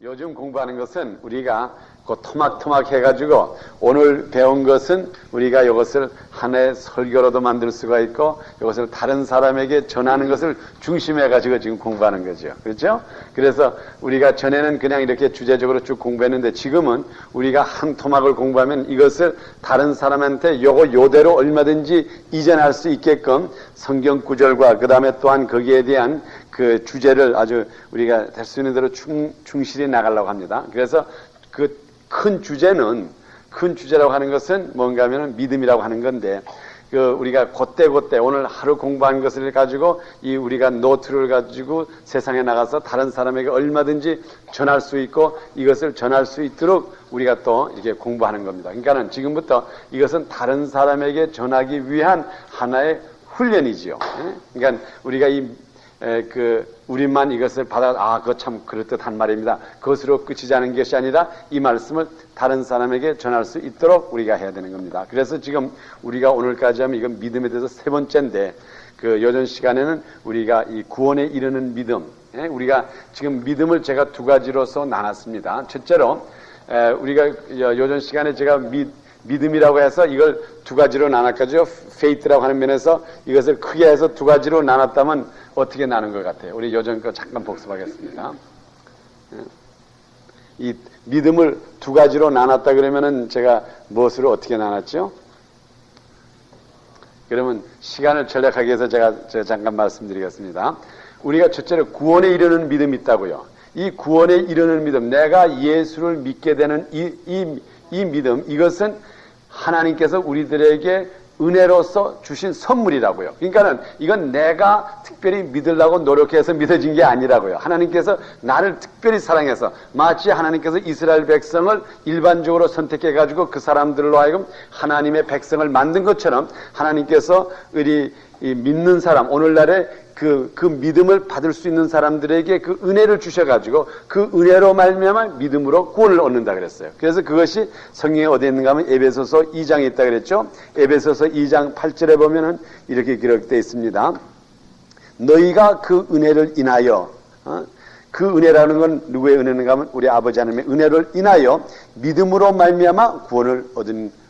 요즘 공부하는 것은 우리가 그 토막토막 해가지고 오늘 배운 것은 우리가 이것을 하나의 설교로도 만들 수가 있고 이것을 다른 사람에게 전하는 것을 중심해가지고 지금 공부하는 거죠. 그렇죠? 그래서 우리가 전에는 그냥 이렇게 주제적으로 쭉 공부했는데 지금은 우리가 한 토막을 공부하면 이것을 다른 사람한테 요대로 얼마든지 이전할 수 있게끔 성경 구절과 그 다음에 또한 거기에 대한 그 주제를 아주 우리가 될 수 있는 대로 충실히 나가려고 합니다. 그래서 그 큰 주제라고 하는 것은 뭔가 하면은 믿음이라고 하는 건데, 우리가 그때 오늘 하루 공부한 것을 가지고 우리가 노트를 가지고 세상에 나가서 다른 사람에게 얼마든지 전할 수 있고 이것을 전할 수 있도록 우리가 또 이렇게 공부하는 겁니다. 그러니까는 지금부터 이것은 다른 사람에게 전하기 위한 하나의 훈련이지요. 그러니까 우리가 우리만 이것을 받아, 그거 참 그럴듯한 말입니다. 그것으로 끝이지 않은 것이 아니라 이 말씀을 다른 사람에게 전할 수 있도록 우리가 해야 되는 겁니다. 그래서 지금 우리가 오늘까지 하면 이건 믿음에 대해서 세 번째인데, 요전 시간에는 우리가 이 구원에 이르는 믿음, 우리가 지금 믿음을 제가 두 가지로서 나눴습니다. 첫째로, 우리가 요전 시간에 제가 믿음이라고 해서 이걸 두 가지로 나눴거든요. faith라고 하는 면에서 이것을 크게 해서 두 가지로 나눴다면 어떻게 나눈 것 같아요? 우리 요전 거 잠깐 복습하겠습니다. 이 믿음을 두 가지로 나눴다 그러면은 제가 무엇으로 어떻게 나눴죠? 그러면 시간을 절약하기 위해서 제가 잠깐 말씀드리겠습니다. 우리가 첫째로 구원에 이르는 믿음이 있다고요. 이 구원에 이르는 믿음, 내가 예수를 믿게 되는 이 믿음, 이것은 하나님께서 우리들에게 은혜로서 주신 선물이라고요. 그러니까는 이건 내가 특별히 믿으려고 노력해서 믿어진 게 아니라고요. 하나님께서 나를 특별히 사랑해서, 마치 하나님께서 이스라엘 백성을 일반적으로 선택해가지고 그 사람들로 하여금 하나님의 백성을 만든 것처럼 하나님께서 우리 믿는 사람, 오늘날에 그 믿음을 받을 수 있는 사람들에게 그 은혜를 주셔가지고 그 은혜로 말미암아 믿음으로 구원을 얻는다 그랬어요. 그래서 그것이 성경에 어디에 있는가 하면 에베소서 2장에 있다 그랬죠. 에베소서 2장 8절에 보면은 이렇게 기록되어 있습니다. 너희가 그 은혜를 인하여, 그 은혜라는 건 누구의 은혜인가 하면 우리 아버지 하나님의 은혜를 인하여 믿음으로 말미암아 구원을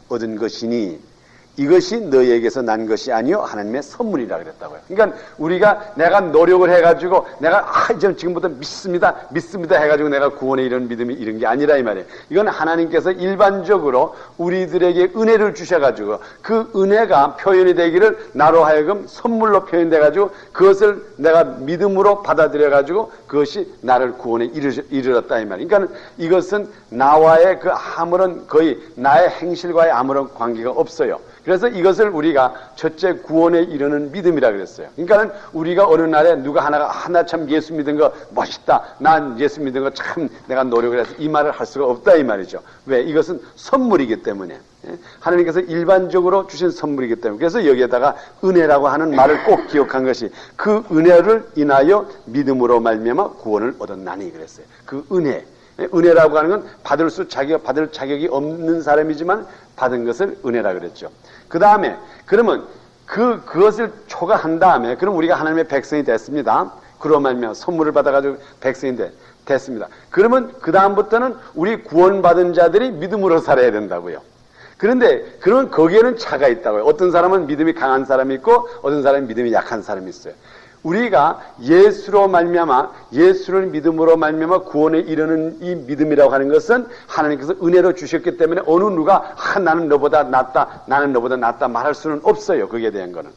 얻은 것이니 이것이 너희에게서 난 것이 아니요 하나님의 선물이라 그랬다고요. 그러니까 우리가 내가 노력을 해가지고 내가 지금부터 믿습니다 해가지고 내가 구원에 이런 믿음이 이런 게 아니라 이 말이에요. 이건 하나님께서 일반적으로 우리들에게 은혜를 주셔가지고 그 은혜가 표현이 되기를 나로 하여금 선물로 표현돼가지고 그것을 내가 믿음으로 받아들여가지고 그것이 나를 구원에 이르렀다 이 말이에요. 그러니까 이것은 나와의 그 아무런 거의 나의 행실과의 아무런 관계가 없어요. 그래서 이것을 우리가 첫째 구원에 이르는 믿음이라 그랬어요. 그러니까는 우리가 어느 날에 누가 하나가 나 참 예수 믿은 거 멋있다. 난 예수 믿은 거 참 내가 노력을 해서 이 말을 할 수가 없다 이 말이죠. 왜? 이것은 선물이기 때문에. 하나님께서 일반적으로 주신 선물이기 때문에. 그래서 여기에다가 은혜라고 하는 말을 꼭 기억한 것이 그 은혜를 인하여 믿음으로 말미암아 구원을 얻었나니 그랬어요. 그 은혜라고 하는 건 받을 자격이 없는 사람이지만 받은 것을 은혜라 그랬죠. 그 다음에 그러면 그것을 초과한 다음에 그럼 우리가 하나님의 백성이 됐습니다. 그로 말미암아 선물을 받아가지고 백성이 됐습니다. 그러면 그 다음부터는 우리 구원받은 자들이 믿음으로 살아야 된다고요. 그런데 그런 거기에는 차가 있다고요. 어떤 사람은 믿음이 강한 사람이 있고 어떤 사람은 믿음이 약한 사람이 있어요. 우리가 예수로 말미암아 예수를 믿음으로 말미암아 구원에 이르는 이 믿음이라고 하는 것은 하나님께서 은혜로 주셨기 때문에 어느 누가 나는 너보다 낫다 말할 수는 없어요. 거기에 대한 거는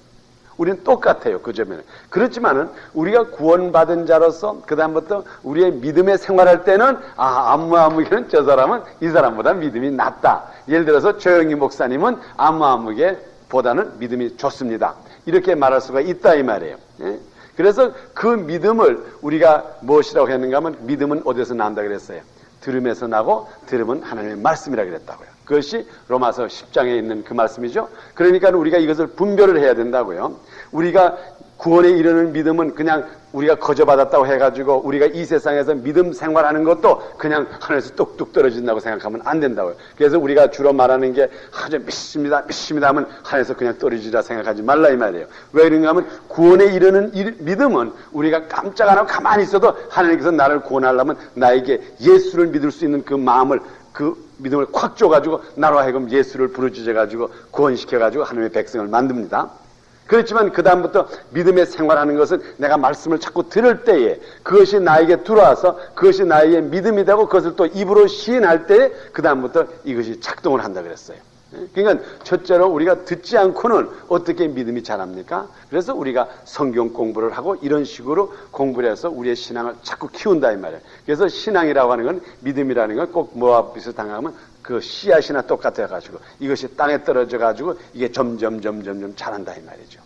우리는 똑같아요. 그 점에는. 그렇지만은 우리가 구원받은 자로서 그 다음부터 우리의 믿음의 생활할 때는 아무개는 저 사람은 이 사람보다 믿음이 낫다. 예를 들어서 조영희 목사님은 아무개 보다는 믿음이 좋습니다. 이렇게 말할 수가 있다 이 말이에요. 그래서 그 믿음을 우리가 무엇이라고 했는가 하면 믿음은 어디서 난다 그랬어요? 들음에서 나고 들음은 하나님의 말씀이라 그랬다고요. 그것이 로마서 10장에 있는 그 말씀이죠. 그러니까 우리가 이것을 분별을 해야 된다고요. 우리가 구원에 이르는 믿음은 그냥 우리가 거저받았다고 해가지고 우리가 이 세상에서 믿음 생활하는 것도 그냥 하늘에서 뚝뚝 떨어진다고 생각하면 안 된다고요. 그래서 우리가 주로 말하는 게 아주 믿습니다 하면 하늘에서 그냥 떨어지라 생각하지 말라 이 말이에요. 왜 그런가 하면 구원에 이르는 믿음은 우리가 깜짝 안 하고 가만히 있어도 하나님께서 나를 구원하려면 나에게 예수를 믿을 수 있는 그 마음을, 그 믿음을 콱 줘가지고 나로 하여금 예수를 부르짖어가지고 구원시켜가지고 하나님의 백성을 만듭니다. 그렇지만 그 다음부터 믿음의 생활하는 것은 내가 말씀을 자꾸 들을 때에 그것이 나에게 들어와서 그것이 나에게 믿음이 되고 그것을 또 입으로 시인할 때에 그 다음부터 이것이 작동을 한다 그랬어요. 그러니까 첫째로 우리가 듣지 않고는 어떻게 믿음이 자랍니까? 그래서 우리가 성경 공부를 하고 이런 식으로 공부를 해서 우리의 신앙을 자꾸 키운다 이 말이에요. 그래서 신앙이라고 하는 건, 믿음이라는 건 꼭 뭐와 비슷한가 하면 그 씨앗이나 똑같아가지고 이것이 땅에 떨어져가지고 이게 점점 자란다 이 말이죠.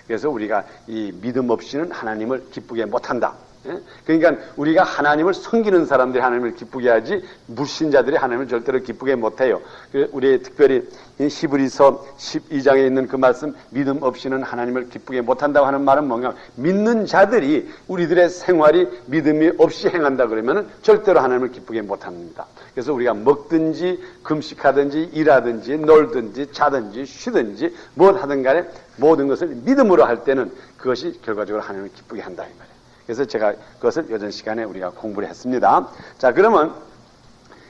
그래서 우리가 이 믿음 없이는 하나님을 기쁘게 못한다. 그러니까 우리가 하나님을 섬기는 사람들이 하나님을 기쁘게 하지 무신자들이 하나님을 절대로 기쁘게 못해요. 우리 특별히 히브리서 12장에 있는 그 말씀, 믿음 없이는 하나님을 기쁘게 못한다고 하는 말은 뭔가, 믿는 자들이 우리들의 생활이 믿음이 없이 행한다 그러면 절대로 하나님을 기쁘게 못합니다. 그래서 우리가 먹든지 금식하든지 일하든지 놀든지 자든지 쉬든지 무엇하든 간에 모든 것을 믿음으로 할 때는 그것이 결과적으로 하나님을 기쁘게 한다 이 말이에요. 그래서 제가 그것을 요전 시간에 우리가 공부를 했습니다. 자, 그러면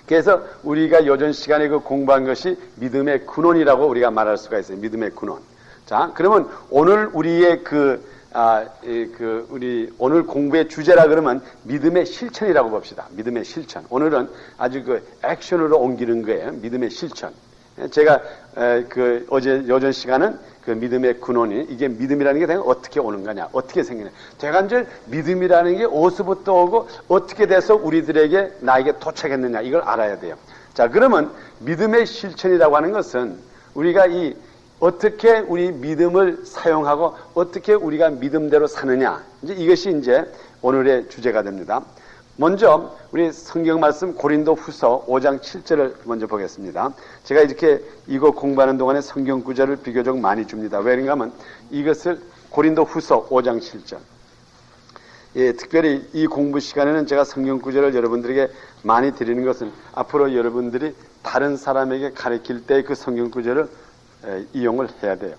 그래서 우리가 요전 시간에 그 공부한 것이 믿음의 근원이라고 우리가 말할 수가 있어요. 믿음의 근원. 자, 그러면 오늘 우리의 우리 오늘 공부의 주제라 그러면 믿음의 실천이라고 봅시다. 믿음의 실천. 오늘은 아주 그 액션으로 옮기는 거예요. 믿음의 실천. 제가 어제 요전 시간은 그 믿음의 근원이, 이게 믿음이라는 게 내가 어떻게 오는 거냐, 어떻게 생기냐. 제가 이제 믿음이라는 게 어디서부터 오고 어떻게 돼서 우리들에게 나에게 도착했느냐, 이걸 알아야 돼요. 자, 그러면 믿음의 실천이라고 하는 것은 우리가 어떻게 우리 믿음을 사용하고 어떻게 우리가 믿음대로 사느냐, 이제 이것이 이제 오늘의 주제가 됩니다. 먼저 우리 성경 말씀 고린도후서 5장 7절을 먼저 보겠습니다. 제가 이렇게 이거 공부하는 동안에 성경 구절을 비교적 많이 줍니다. 왜 그런가 하면 이것을 고린도후서 5장 7절. 예, 특별히 이 공부 시간에는 제가 성경 구절을 여러분들에게 많이 드리는 것은 앞으로 여러분들이 다른 사람에게 가르칠 때 그 성경 구절을 이용을 해야 돼요.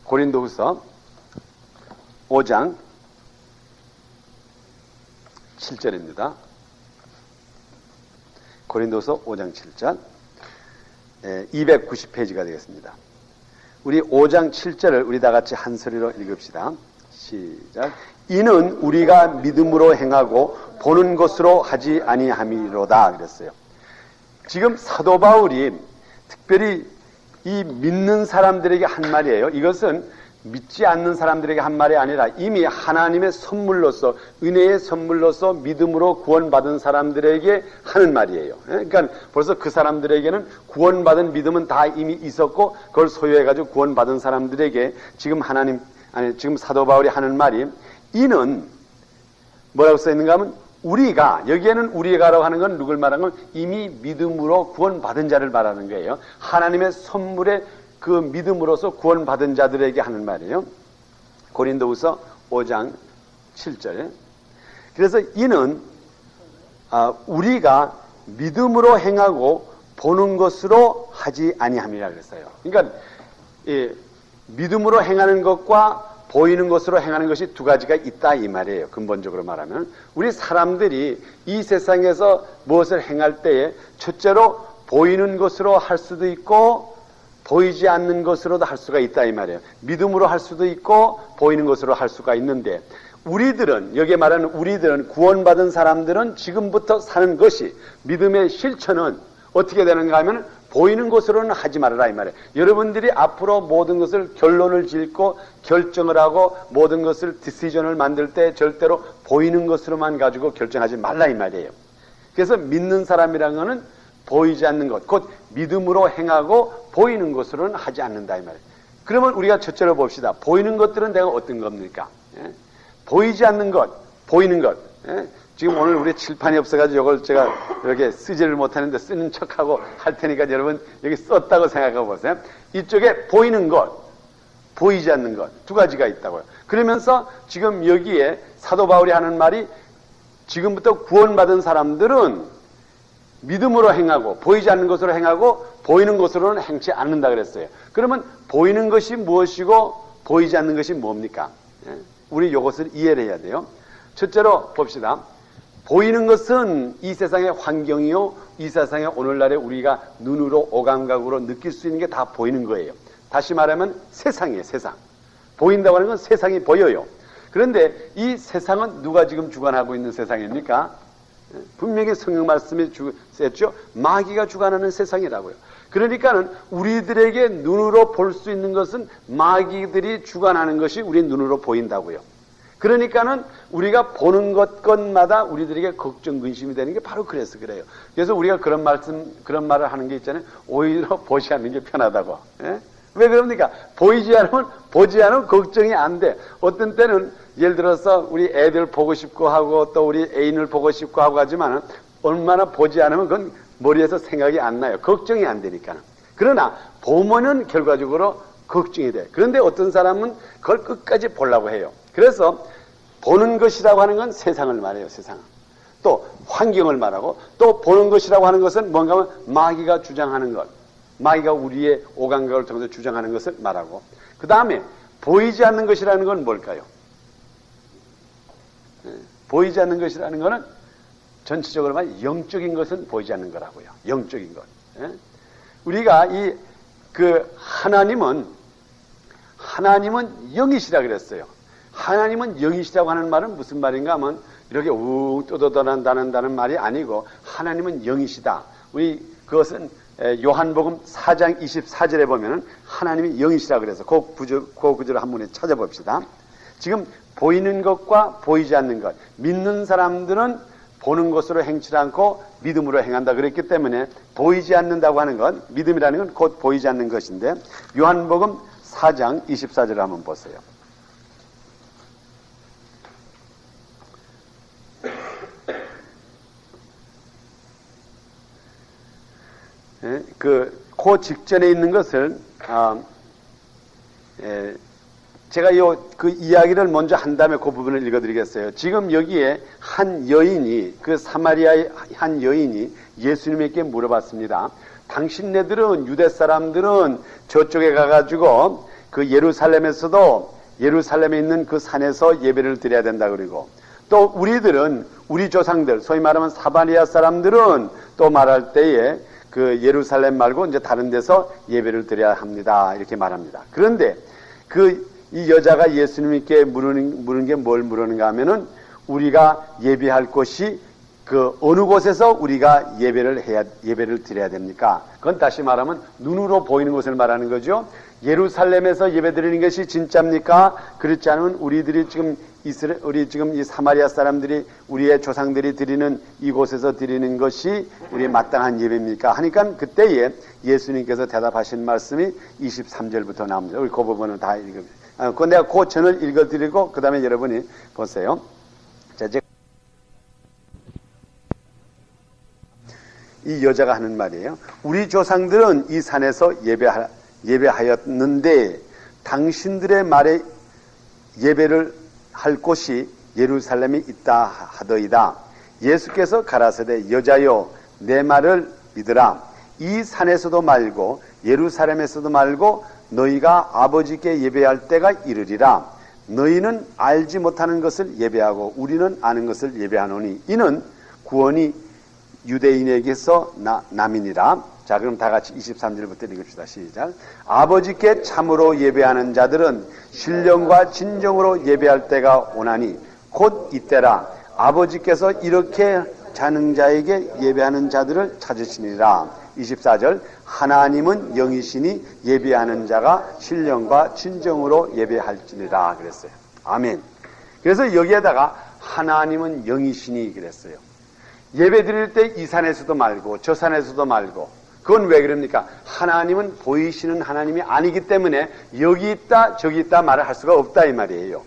고린도후서 5장 7절입니다. 고린도서 5장 7절 290페이지가 되겠습니다. 우리 5장 7절을 우리 다 같이 한 소리로 읽읍시다. 시작. 이는 우리가 믿음으로 행하고 보는 것으로 하지 아니함이로다 그랬어요. 지금 사도 바울이 특별히 이 믿는 사람들에게 한 말이에요. 이것은 믿지 않는 사람들에게 한 말이 아니라 이미 하나님의 선물로서, 은혜의 선물로서 믿음으로 구원받은 사람들에게 하는 말이에요. 그러니까 벌써 그 사람들에게는 구원받은 믿음은 다 이미 있었고 그걸 소유해가지고 구원받은 사람들에게 지금 지금 사도 바울이 하는 말이, 이는 뭐라고 써있는가 하면 우리가, 여기에는 우리가라고 하는 건 누굴 말하는 건 이미 믿음으로 구원받은 자를 말하는 거예요. 하나님의 선물에 그 믿음으로서 구원받은 자들에게 하는 말이에요. 고린도후서 5장 7절. 그래서 이는 우리가 믿음으로 행하고 보는 것으로 하지 아니함이라 그랬어요. 그러니까 믿음으로 행하는 것과 보이는 것으로 행하는 것이 두 가지가 있다 이 말이에요. 근본적으로 말하면 우리 사람들이 이 세상에서 무엇을 행할 때에 첫째로 보이는 것으로 할 수도 있고 보이지 않는 것으로도 할 수가 있다 이 말이에요. 믿음으로 할 수도 있고 보이는 것으로 할 수가 있는데, 우리들은, 여기에 말하는 우리들은, 구원받은 사람들은 지금부터 사는 것이, 믿음의 실천은 어떻게 되는가 하면 보이는 것으로는 하지 말아라 이 말이에요. 여러분들이 앞으로 모든 것을 결론을 짓고 결정을 하고 모든 것을 디시전을 만들 때 절대로 보이는 것으로만 가지고 결정하지 말라 이 말이에요. 그래서 믿는 사람이라는 것은 보이지 않는 것, 곧 믿음으로 행하고 보이는 것으로는 하지 않는다 이 말이에요. 그러면 우리가 첫째로 봅시다. 보이는 것들은 내가 어떤 겁니까? 보이지 않는 것, 보이는 것. 지금 오늘 우리 칠판이 없어가지고 이걸 제가 이렇게 쓰지를 못하는데 쓰는 척하고 할 테니까 여러분 여기 썼다고 생각하고 보세요. 이쪽에 보이는 것, 보이지 않는 것 두 가지가 있다고요. 그러면서 지금 여기에 사도 바울이 하는 말이 지금부터 구원받은 사람들은 믿음으로 행하고 보이지 않는 것으로 행하고 보이는 것으로는 행치 않는다 그랬어요. 그러면 보이는 것이 무엇이고 보이지 않는 것이 뭡니까? 우리 이것을 이해를 해야 돼요. 첫째로 봅시다. 보이는 것은 이 세상의 환경이요, 이 세상의 오늘날에 우리가 눈으로 오감각으로 느낄 수 있는 게 다 보이는 거예요. 다시 말하면 세상이에요, 세상. 보인다고 하는 건 세상이 보여요. 그런데 이 세상은 누가 지금 주관하고 있는 세상입니까? 분명히 성경 말씀이 주셨죠. 마귀가 주관하는 세상이라고요. 그러니까는 우리들에게 눈으로 볼 수 있는 것은 마귀들이 주관하는 것이 우리 눈으로 보인다고요. 그러니까는 우리가 보는 것마다 우리들에게 걱정, 근심이 되는 게 바로 그래서 그래요. 그래서 우리가 그런 말을 하는 게 있잖아요. 오히려 보지 않는 게 편하다고. 예? 왜 그럽니까? 보이지 않으면 걱정이 안 돼. 어떤 때는 예를 들어서 우리 애들 보고 싶고 하고 또 우리 애인을 보고 싶고 하고 하지만은 얼마나 보지 않으면 그건 머리에서 생각이 안 나요. 걱정이 안 되니까는. 그러나 보면은 결과적으로 걱정이 돼. 그런데 어떤 사람은 그걸 끝까지 보려고 해요. 그래서 보는 것이라고 하는 건 세상을 말해요. 세상은. 또 환경을 말하고 또 보는 것이라고 하는 것은 뭔가 하면 마귀가 주장하는 것. 마귀가 우리의 오감각을 통해서 주장하는 것을 말하고 그 다음에 보이지 않는 것이라는 건 뭘까요? 보이지 않는 것이라는 것은 전체적으로 말하면 영적인 것은 보이지 않는 거라고요. 영적인 것. 우리가 하나님은 영이시라 그랬어요. 하나님은 영이시라고 하는 말은 무슨 말인가 하면 이렇게 욱 떠돌아다닌다는 말이 아니고 하나님은 영이시다. 우리 그것은 요한복음 4장 24절에 보면은 하나님이 영이시라 그래서 그 구절을 한번 찾아봅시다. 지금 보이는 것과 보이지 않는 것. 믿는 사람들은 보는 것으로 행치 않고 믿음으로 행한다 그랬기 때문에 보이지 않는다고 하는 것, 믿음이라는 건 곧 보이지 않는 것인데 요한복음 4장 24절을 한번 보세요. 그 직전에 있는 것을 제가 그 이야기를 먼저 한 다음에 그 부분을 읽어드리겠어요. 지금 여기에 한 여인이 그 사마리아의 한 여인이 예수님에게 물어봤습니다. 당신네들은 유대 사람들은 저쪽에 가가지고 그 예루살렘에 있는 그 산에서 예배를 드려야 된다 그러고 또 우리들은 우리 조상들 소위 말하면 사마리아 사람들은 또 말할 때에 그 예루살렘 말고 이제 다른 데서 예배를 드려야 합니다. 이렇게 말합니다. 그런데 이 여자가 예수님께 물은 게 뭘 물었는가 하면은 우리가 예배할 곳이 그 어느 곳에서 우리가 예배를 드려야 됩니까? 그건 다시 말하면 눈으로 보이는 곳을 말하는 거죠. 예루살렘에서 예배 드리는 것이 진짜입니까? 그렇지 않으면 우리 지금 이 사마리아 사람들이 우리의 조상들이 드리는 이곳에서 드리는 것이 우리의 마땅한 예배입니까? 하니까 그때에 예수님께서 대답하신 말씀이 23절부터 나옵니다. 우리 그 부분은 다 읽으면. 내가 그 전을 읽어드리고 그 다음에 여러분이 보세요. 자, 이 여자가 하는 말이에요. 우리 조상들은 이 산에서 예배하였는데 당신들의 말에 예배를 할 곳이 예루살렘이 있다 하더이다. 예수께서 가라사대 여자여 내 말을 믿으라. 이 산에서도 말고 예루살렘에서도 말고 너희가 아버지께 예배할 때가 이르리라. 너희는 알지 못하는 것을 예배하고 우리는 아는 것을 예배하노니 이는 구원이 유대인에게서 남이니라. 자, 그럼 다 같이 23절부터 읽읍시다. 시작. 아버지께 참으로 예배하는 자들은 신령과 진정으로 예배할 때가 오나니 곧 이때라. 아버지께서 이렇게 자능자에게 예배하는 자들을 찾으시니라. 24절. 하나님은 영이시니 예배하는 자가 신령과 진정으로 예배할지니라 그랬어요. 아멘. 그래서 여기에다가 하나님은 영이시니 그랬어요. 예배 드릴 때 이 산에서도 말고 저 산에서도 말고 그건 왜 그럽니까? 하나님은 보이시는 하나님이 아니기 때문에 여기 있다 저기 있다 말을 할 수가 없다 이 말이에요.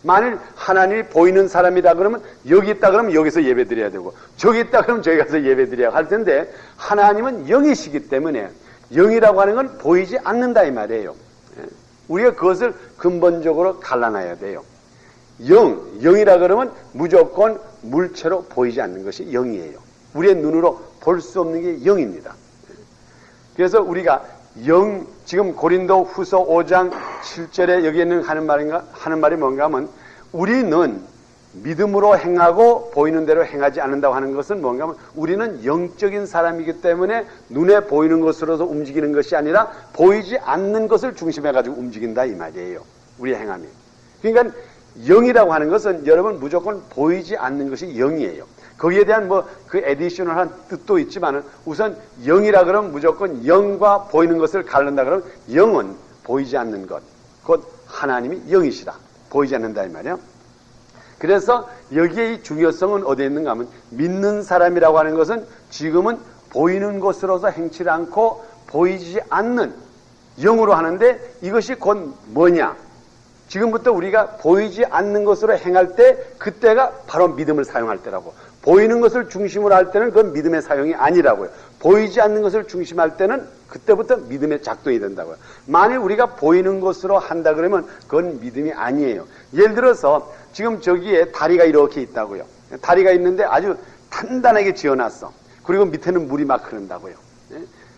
만일 하나님이 보이는 사람이다 그러면 여기 있다 그러면 여기서 예배 드려야 되고 저기 있다 그러면 저기 가서 예배 드려야 할 텐데 하나님은 영이시기 때문에 영이라고 하는 건 보이지 않는다 이 말이에요. 우리가 그것을 근본적으로 갈라놔야 돼요. 영이라 그러면 무조건 물체로 보이지 않는 것이 영이에요. 우리의 눈으로 볼 수 없는 게 영입니다. 그래서 우리가 지금 고린도 후서 5장 7절에 여기에는 하는 말이 뭔가 하면 우리는 믿음으로 행하고 보이는 대로 행하지 않는다고 하는 것은 뭔가 하면 우리는 영적인 사람이기 때문에 눈에 보이는 것으로서 움직이는 것이 아니라 보이지 않는 것을 중심해 가지고 움직인다 이 말이에요. 우리의 행함이. 그러니까 영이라고 하는 것은 여러분 무조건 보이지 않는 것이 영이에요. 거기에 대한 그 에디셔널한 뜻도 있지만은 우선 영이라 그러면 무조건 영과 보이는 것을 가른다 그러면 영은 보이지 않는 것, 곧 하나님이 영이시라. 보이지 않는다 이 말이에요. 그래서 여기에 이 중요성은 어디에 있는가 하면 믿는 사람이라고 하는 것은 지금은 보이는 것으로서 행치를 않고 보이지 않는 영으로 하는데 이것이 곧 뭐냐? 지금부터 우리가 보이지 않는 것으로 행할 때 그때가 바로 믿음을 사용할 때라고. 보이는 것을 중심으로 할 때는 그건 믿음의 사용이 아니라고요. 보이지 않는 것을 중심할 때는 그때부터 믿음의 작동이 된다고요. 만일 우리가 보이는 것으로 한다 그러면 그건 믿음이 아니에요. 예를 들어서 지금 저기에 다리가 이렇게 있다고요. 다리가 있는데 아주 단단하게 지어놨어. 그리고 밑에는 물이 막 흐른다고요.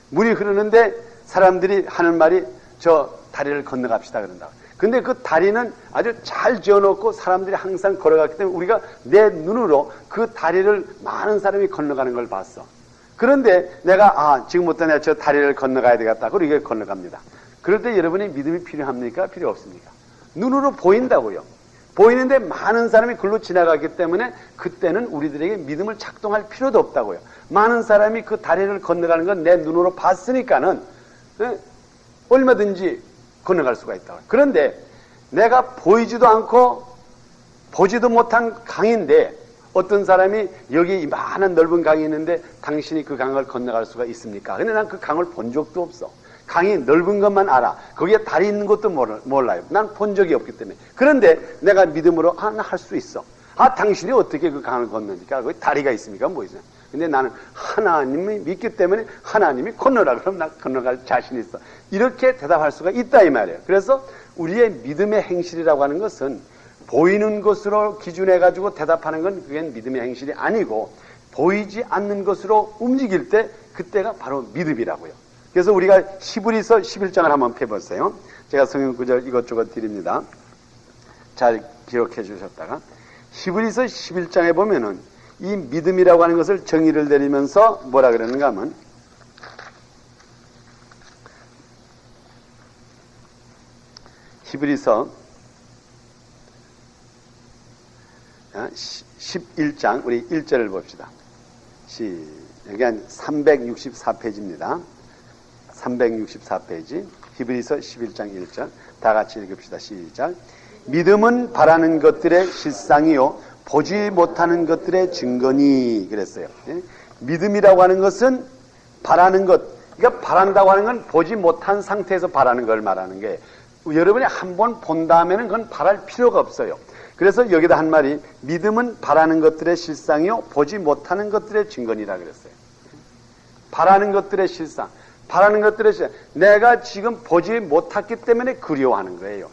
물이 흐르는데 사람들이 하는 말이 저 다리를 건너갑시다 그런다고. 근데 그 다리는 아주 잘 지어놓고 사람들이 항상 걸어갔기 때문에 우리가 내 눈으로 그 다리를 많은 사람이 건너가는 걸 봤어. 그런데 내가 지금부터 내가 저 다리를 건너가야 되겠다. 그리고 이게 건너갑니다. 그럴 때 여러분이 믿음이 필요합니까? 필요 없습니까? 눈으로 보인다고요. 보이는데 많은 사람이 글로 지나가기 때문에 그때는 우리들에게 믿음을 작동할 필요도 없다고요. 많은 사람이 그 다리를 건너가는 건 내 눈으로 봤으니까는 얼마든지 건너갈 수가 있다고요. 그런데 내가 보이지도 않고 보지도 못한 강인데 어떤 사람이 여기 이만한 넓은 강이 있는데 당신이 그 강을 건너갈 수가 있습니까? 근데 난 그 강을 본 적도 없어. 강이 넓은 것만 알아. 거기에 다리 있는 것도 몰라요. 난 본 적이 없기 때문에. 그런데 내가 믿음으로 나 할 수 있어. 당신이 어떻게 그 강을 건너니까? 거기 다리가 있습니까? 뭐 있어요? 근데 나는 하나님이 믿기 때문에 하나님이 건너라 그러면 나 건너갈 자신이 있어. 이렇게 대답할 수가 있다 이 말이에요. 그래서 우리의 믿음의 행실이라고 하는 것은 보이는 것으로 기준해 가지고 대답하는 건 그게 믿음의 행실이 아니고 보이지 않는 것으로 움직일 때 그때가 바로 믿음이라고요. 그래서 우리가 히브리서 11장을 한번 펴보세요. 제가 성경 구절 이것저것 드립니다. 잘 기록해 주셨다가 히브리서 11장에 보면은 이 믿음이라고 하는 것을 정의를 내리면서 뭐라 그러는가 하면 히브리서 11장 우리 1절을 봅시다. 여기 한 364페이지입니다. 364페이지 히브리서 11장 1절 다 같이 읽읍시다. 시작. 믿음은 바라는 것들의 실상이요 보지 못하는 것들의 증거니 그랬어요. 믿음이라고 하는 것은 바라는 것, 그러니까 바란다고 하는 건 보지 못한 상태에서 바라는 걸 말하는 거예요. 여러분이 한번 본 다음에는 그건 바랄 필요가 없어요. 그래서 여기다 한 말이 믿음은 바라는 것들의 실상이요 보지 못하는 것들의 증거니라 그랬어요. 바라는 것들의 실상, 바라는 것들의 실상. 내가 지금 보지 못했기 때문에 그리워하는 거예요.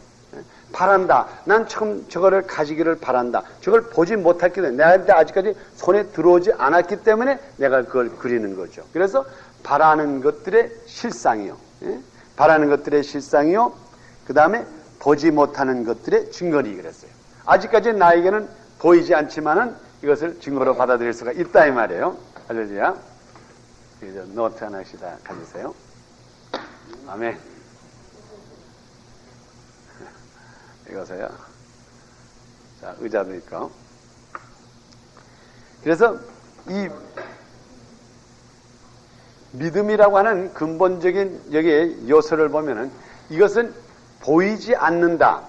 바란다. 난 처음 저거를 가지기를 바란다. 저걸 보지 못했기 때문에 내가 아직까지 손에 들어오지 않았기 때문에 내가 그걸 그리는 거죠. 그래서 바라는 것들의 실상이요. 바라는 것들의 실상이요. 그 다음에 보지 못하는 것들의 증거니 그랬어요. 아직까지 나에게는 보이지 않지만은 이것을 증거로 받아들일 수가 있다 이 말이에요. 할렐루야. 노트 하나씩 다 가지세요. 아멘. 이거서요. 자, 의자도 있고. 그래서 이 믿음이라고 하는 근본적인 여기에 요소를 보면은 이것은 보이지 않는다.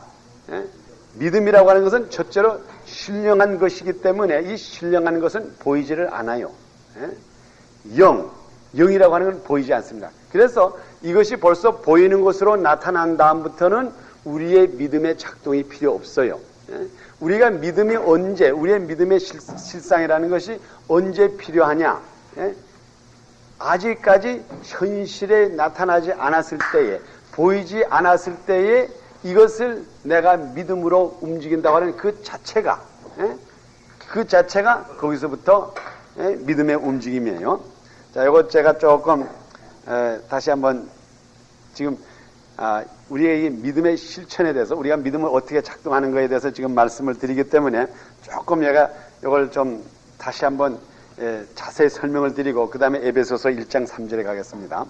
믿음이라고 하는 것은 첫째로 신령한 것이기 때문에 이 신령한 것은 보이지를 않아요. 영이라고 하는 건 보이지 않습니다. 그래서 이것이 벌써 보이는 것으로 나타난 다음부터는 우리의 믿음의 작동이 필요 없어요. 우리가 믿음이 언제, 우리의 믿음의 실상이라는 것이 언제 필요하냐? 아직까지 현실에 나타나지 않았을 때에, 보이지 않았을 때에 이것을 내가 믿음으로 움직인다고 하는 그 자체가 거기서부터 믿음의 움직임이에요. 자, 이거 제가 조금 다시 한번 지금 우리의 이 믿음의 실천에 대해서, 우리가 믿음을 어떻게 작동하는 것에 대해서 지금 말씀을 드리기 때문에 조금 제가 이걸 좀 다시 한번 자세히 설명을 드리고 그 다음에 에베소서 1장 3절에 가겠습니다.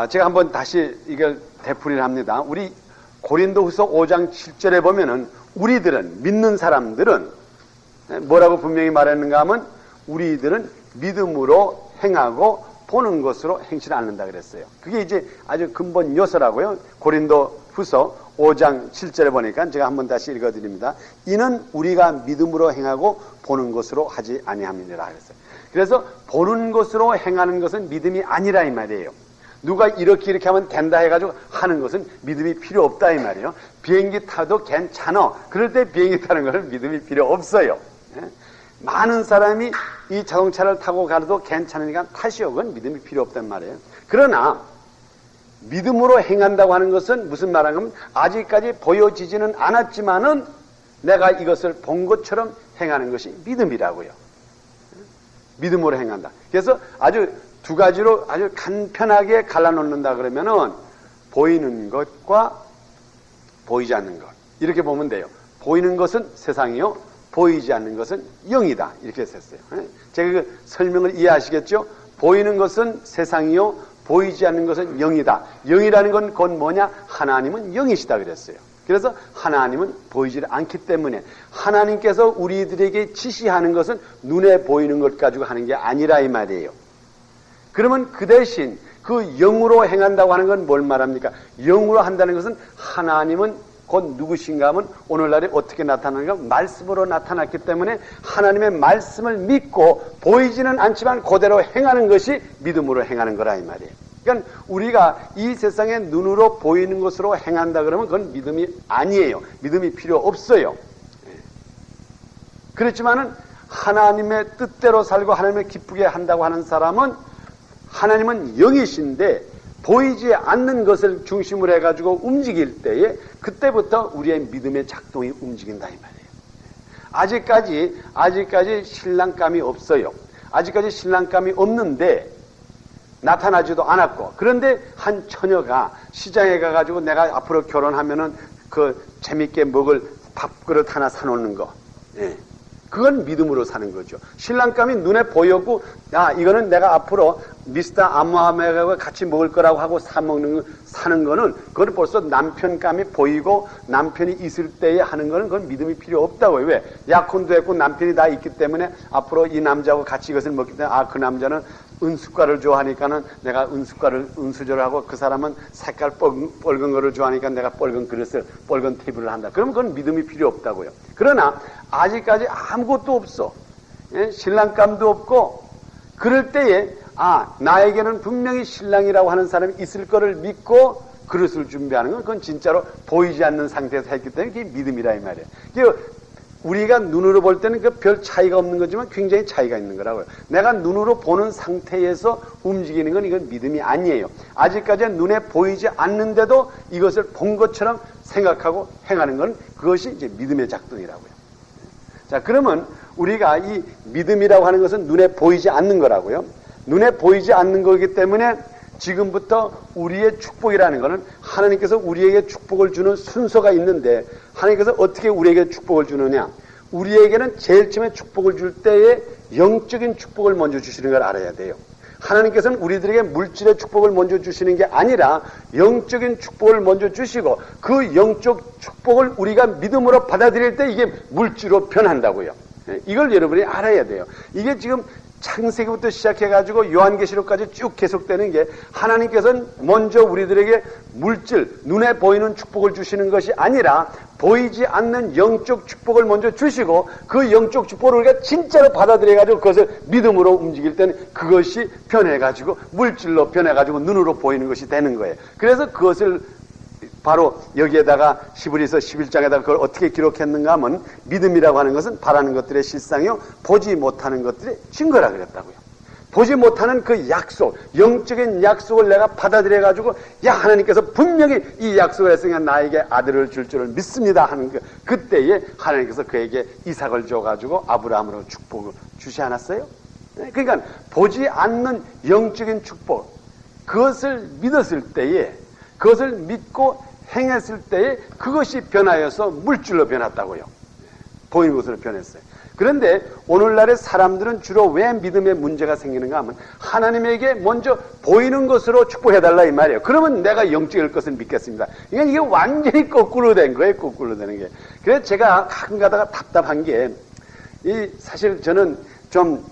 제가 한번 다시 이걸 되풀이를 합니다. 우리 고린도후서 5장 7절에 보면은 우리들은, 믿는 사람들은 뭐라고 분명히 말했는가 하면 우리들은 믿음으로 행하고 보는 것으로 행실을 않는다 그랬어요. 그게 이제 아주 근본 요소라고요. 고린도후서 5장 7절에 보니까 제가 한번 다시 읽어드립니다. 이는 우리가 믿음으로 행하고 보는 것으로 하지 아니함이니라 그랬어요. 그래서 보는 것으로 행하는 것은 믿음이 아니라 이 말이에요. 누가 이렇게 하면 된다 해가지고 하는 것은 믿음이 필요 없다 이 말이에요. 비행기 타도 괜찮아. 그럴 때 비행기 타는 것은 믿음이 필요 없어요. 많은 사람이 이 자동차를 타고 가도 괜찮으니까 타시오. 그건 믿음이 필요 없단 말이에요. 그러나 믿음으로 행한다고 하는 것은 무슨 말하냐면 아직까지 보여지지는 않았지만은 내가 이것을 본 것처럼 행하는 것이 믿음이라고요. 믿음으로 행한다. 그래서 아주 두 가지로 아주 간편하게 갈라놓는다 그러면은 보이는 것과 보이지 않는 것. 이렇게 보면 돼요. 보이는 것은 세상이요. 보이지 않는 것은 영이다. 이렇게 했어요. 제가 그 설명을 이해하시겠죠? 보이는 것은 세상이요. 보이지 않는 것은 영이다. 영이라는 건 그건 뭐냐? 하나님은 영이시다 그랬어요. 그래서 하나님은 보이지 않기 때문에 하나님께서 우리들에게 지시하는 것은 눈에 보이는 것 가지고 하는 게 아니라 이 말이에요. 그러면 그 대신 그 영으로 행한다고 하는 건 뭘 말합니까? 영으로 한다는 것은 하나님은 곧 누구신가 하면 오늘날에 어떻게 나타나는가? 말씀으로 나타났기 때문에 하나님의 말씀을 믿고 보이지는 않지만 그대로 행하는 것이 믿음으로 행하는 거라 이 말이에요. 그러니까 우리가 이 세상에 눈으로 보이는 것으로 행한다 그러면 그건 믿음이 아니에요. 믿음이 필요 없어요. 그렇지만은 하나님의 뜻대로 살고 하나님을 기쁘게 한다고 하는 사람은 하나님은 영이신데 보이지 않는 것을 중심으로 해가지고 움직일 때에 그때부터 우리의 믿음의 작동이 움직인다 이 말이에요. 아직까지 신랑감이 없어요. 아직까지 신랑감이 없는데 나타나지도 않았고, 그런데 한 처녀가 시장에 가가지고 내가 앞으로 결혼하면은 그 재밌게 먹을 밥그릇 하나 사놓는 거, 그건 믿음으로 사는 거죠. 신랑감이 눈에 보였고, 야, 이거는 내가 앞으로 미스터 아무함하고 같이 먹을 거라고 하고 사는 거는, 그건 벌써 남편감이 보이고, 남편이 있을 때에 하는 거는 그건 믿음이 필요 없다고요. 왜? 약혼도 했고, 남편이 다 있기 때문에 앞으로 이 남자하고 같이 이것을 먹기 때문에, 그 남자는 은숟가를 좋아하니까는 내가 은수저를 하고 그 사람은 색깔 뻘건 거를 좋아하니까 내가 뻘건 그릇을, 뻘건 테이블을 한다. 그러면 그건 믿음이 필요 없다고요. 그러나 아직까지 아무것도 없어. 신랑감도 없고, 그럴 때에 나에게는 분명히 신랑이라고 하는 사람이 있을 거를 믿고 그릇을 준비하는 건 그건 진짜로 보이지 않는 상태에서 했기 때문에 그게 믿음이라 이 말이에요. 우리가 눈으로 볼 때는 그 별 차이가 없는 거지만 굉장히 차이가 있는 거라고요. 내가 눈으로 보는 상태에서 움직이는 건 이건 믿음이 아니에요. 아직까지는 눈에 보이지 않는데도 이것을 본 것처럼 생각하고 행하는 건 그것이 이제 믿음의 작동이라고요. 자, 그러면 우리가 이 믿음이라고 하는 것은 눈에 보이지 않는 거라고요. 눈에 보이지 않는 거기 때문에 지금부터 우리의 축복이라는 것은 하나님께서 우리에게 축복을 주는 순서가 있는데, 하나님께서 어떻게 우리에게 축복을 주느냐? 우리에게는 제일 처음에 축복을 줄 때에 영적인 축복을 먼저 주시는 걸 알아야 돼요. 하나님께서는 우리들에게 물질의 축복을 먼저 주시는 게 아니라 영적인 축복을 먼저 주시고, 그 영적 축복을 우리가 믿음으로 받아들일 때 이게 물질로 변한다고요. 이걸 여러분이 알아야 돼요. 이게 지금 창세기부터 시작해가지고 요한계시록까지 쭉 계속되는 게, 하나님께서는 먼저 우리들에게 물질, 눈에 보이는 축복을 주시는 것이 아니라 보이지 않는 영적 축복을 먼저 주시고, 그 영적 축복을 우리가 진짜로 받아들여가지고 그것을 믿음으로 움직일 때는 그것이 변해가지고 물질로 변해가지고 눈으로 보이는 것이 되는 거예요. 그래서 그것을 바로 여기에다가 히브리서 11장에다가 그걸 어떻게 기록했는가 하면 믿음이라고 하는 것은 바라는 것들의 실상이요 보지 못하는 것들의 증거라 그랬다고요. 보지 못하는 그 약속, 영적인 약속을 내가 받아들여 가지고 야 하나님께서 분명히 이 약속을 했으니까 나에게 아들을 줄 줄을 믿습니다 하는 그때에 하나님께서 그에게 이삭을 줘 가지고 아브라함으로 축복을 주시 않았어요? 그러니까 보지 않는 영적인 축복, 그것을 믿었을 때에, 그것을 믿고 행했을 때에 그것이 변하여서 물질로 변했다고요. 보이는 것으로 변했어요. 그런데 오늘날의 사람들은 주로 왜 믿음에 문제가 생기는가 하면 하나님에게 먼저 보이는 것으로 축복해달라 이 말이에요. 그러면 내가 영적일 것을 믿겠습니다. 그러니까 이게 완전히 거꾸로 된 거예요. 거꾸로 되는 게. 그래서 제가 가끔 가다가 답답한 게 사실 저는 좀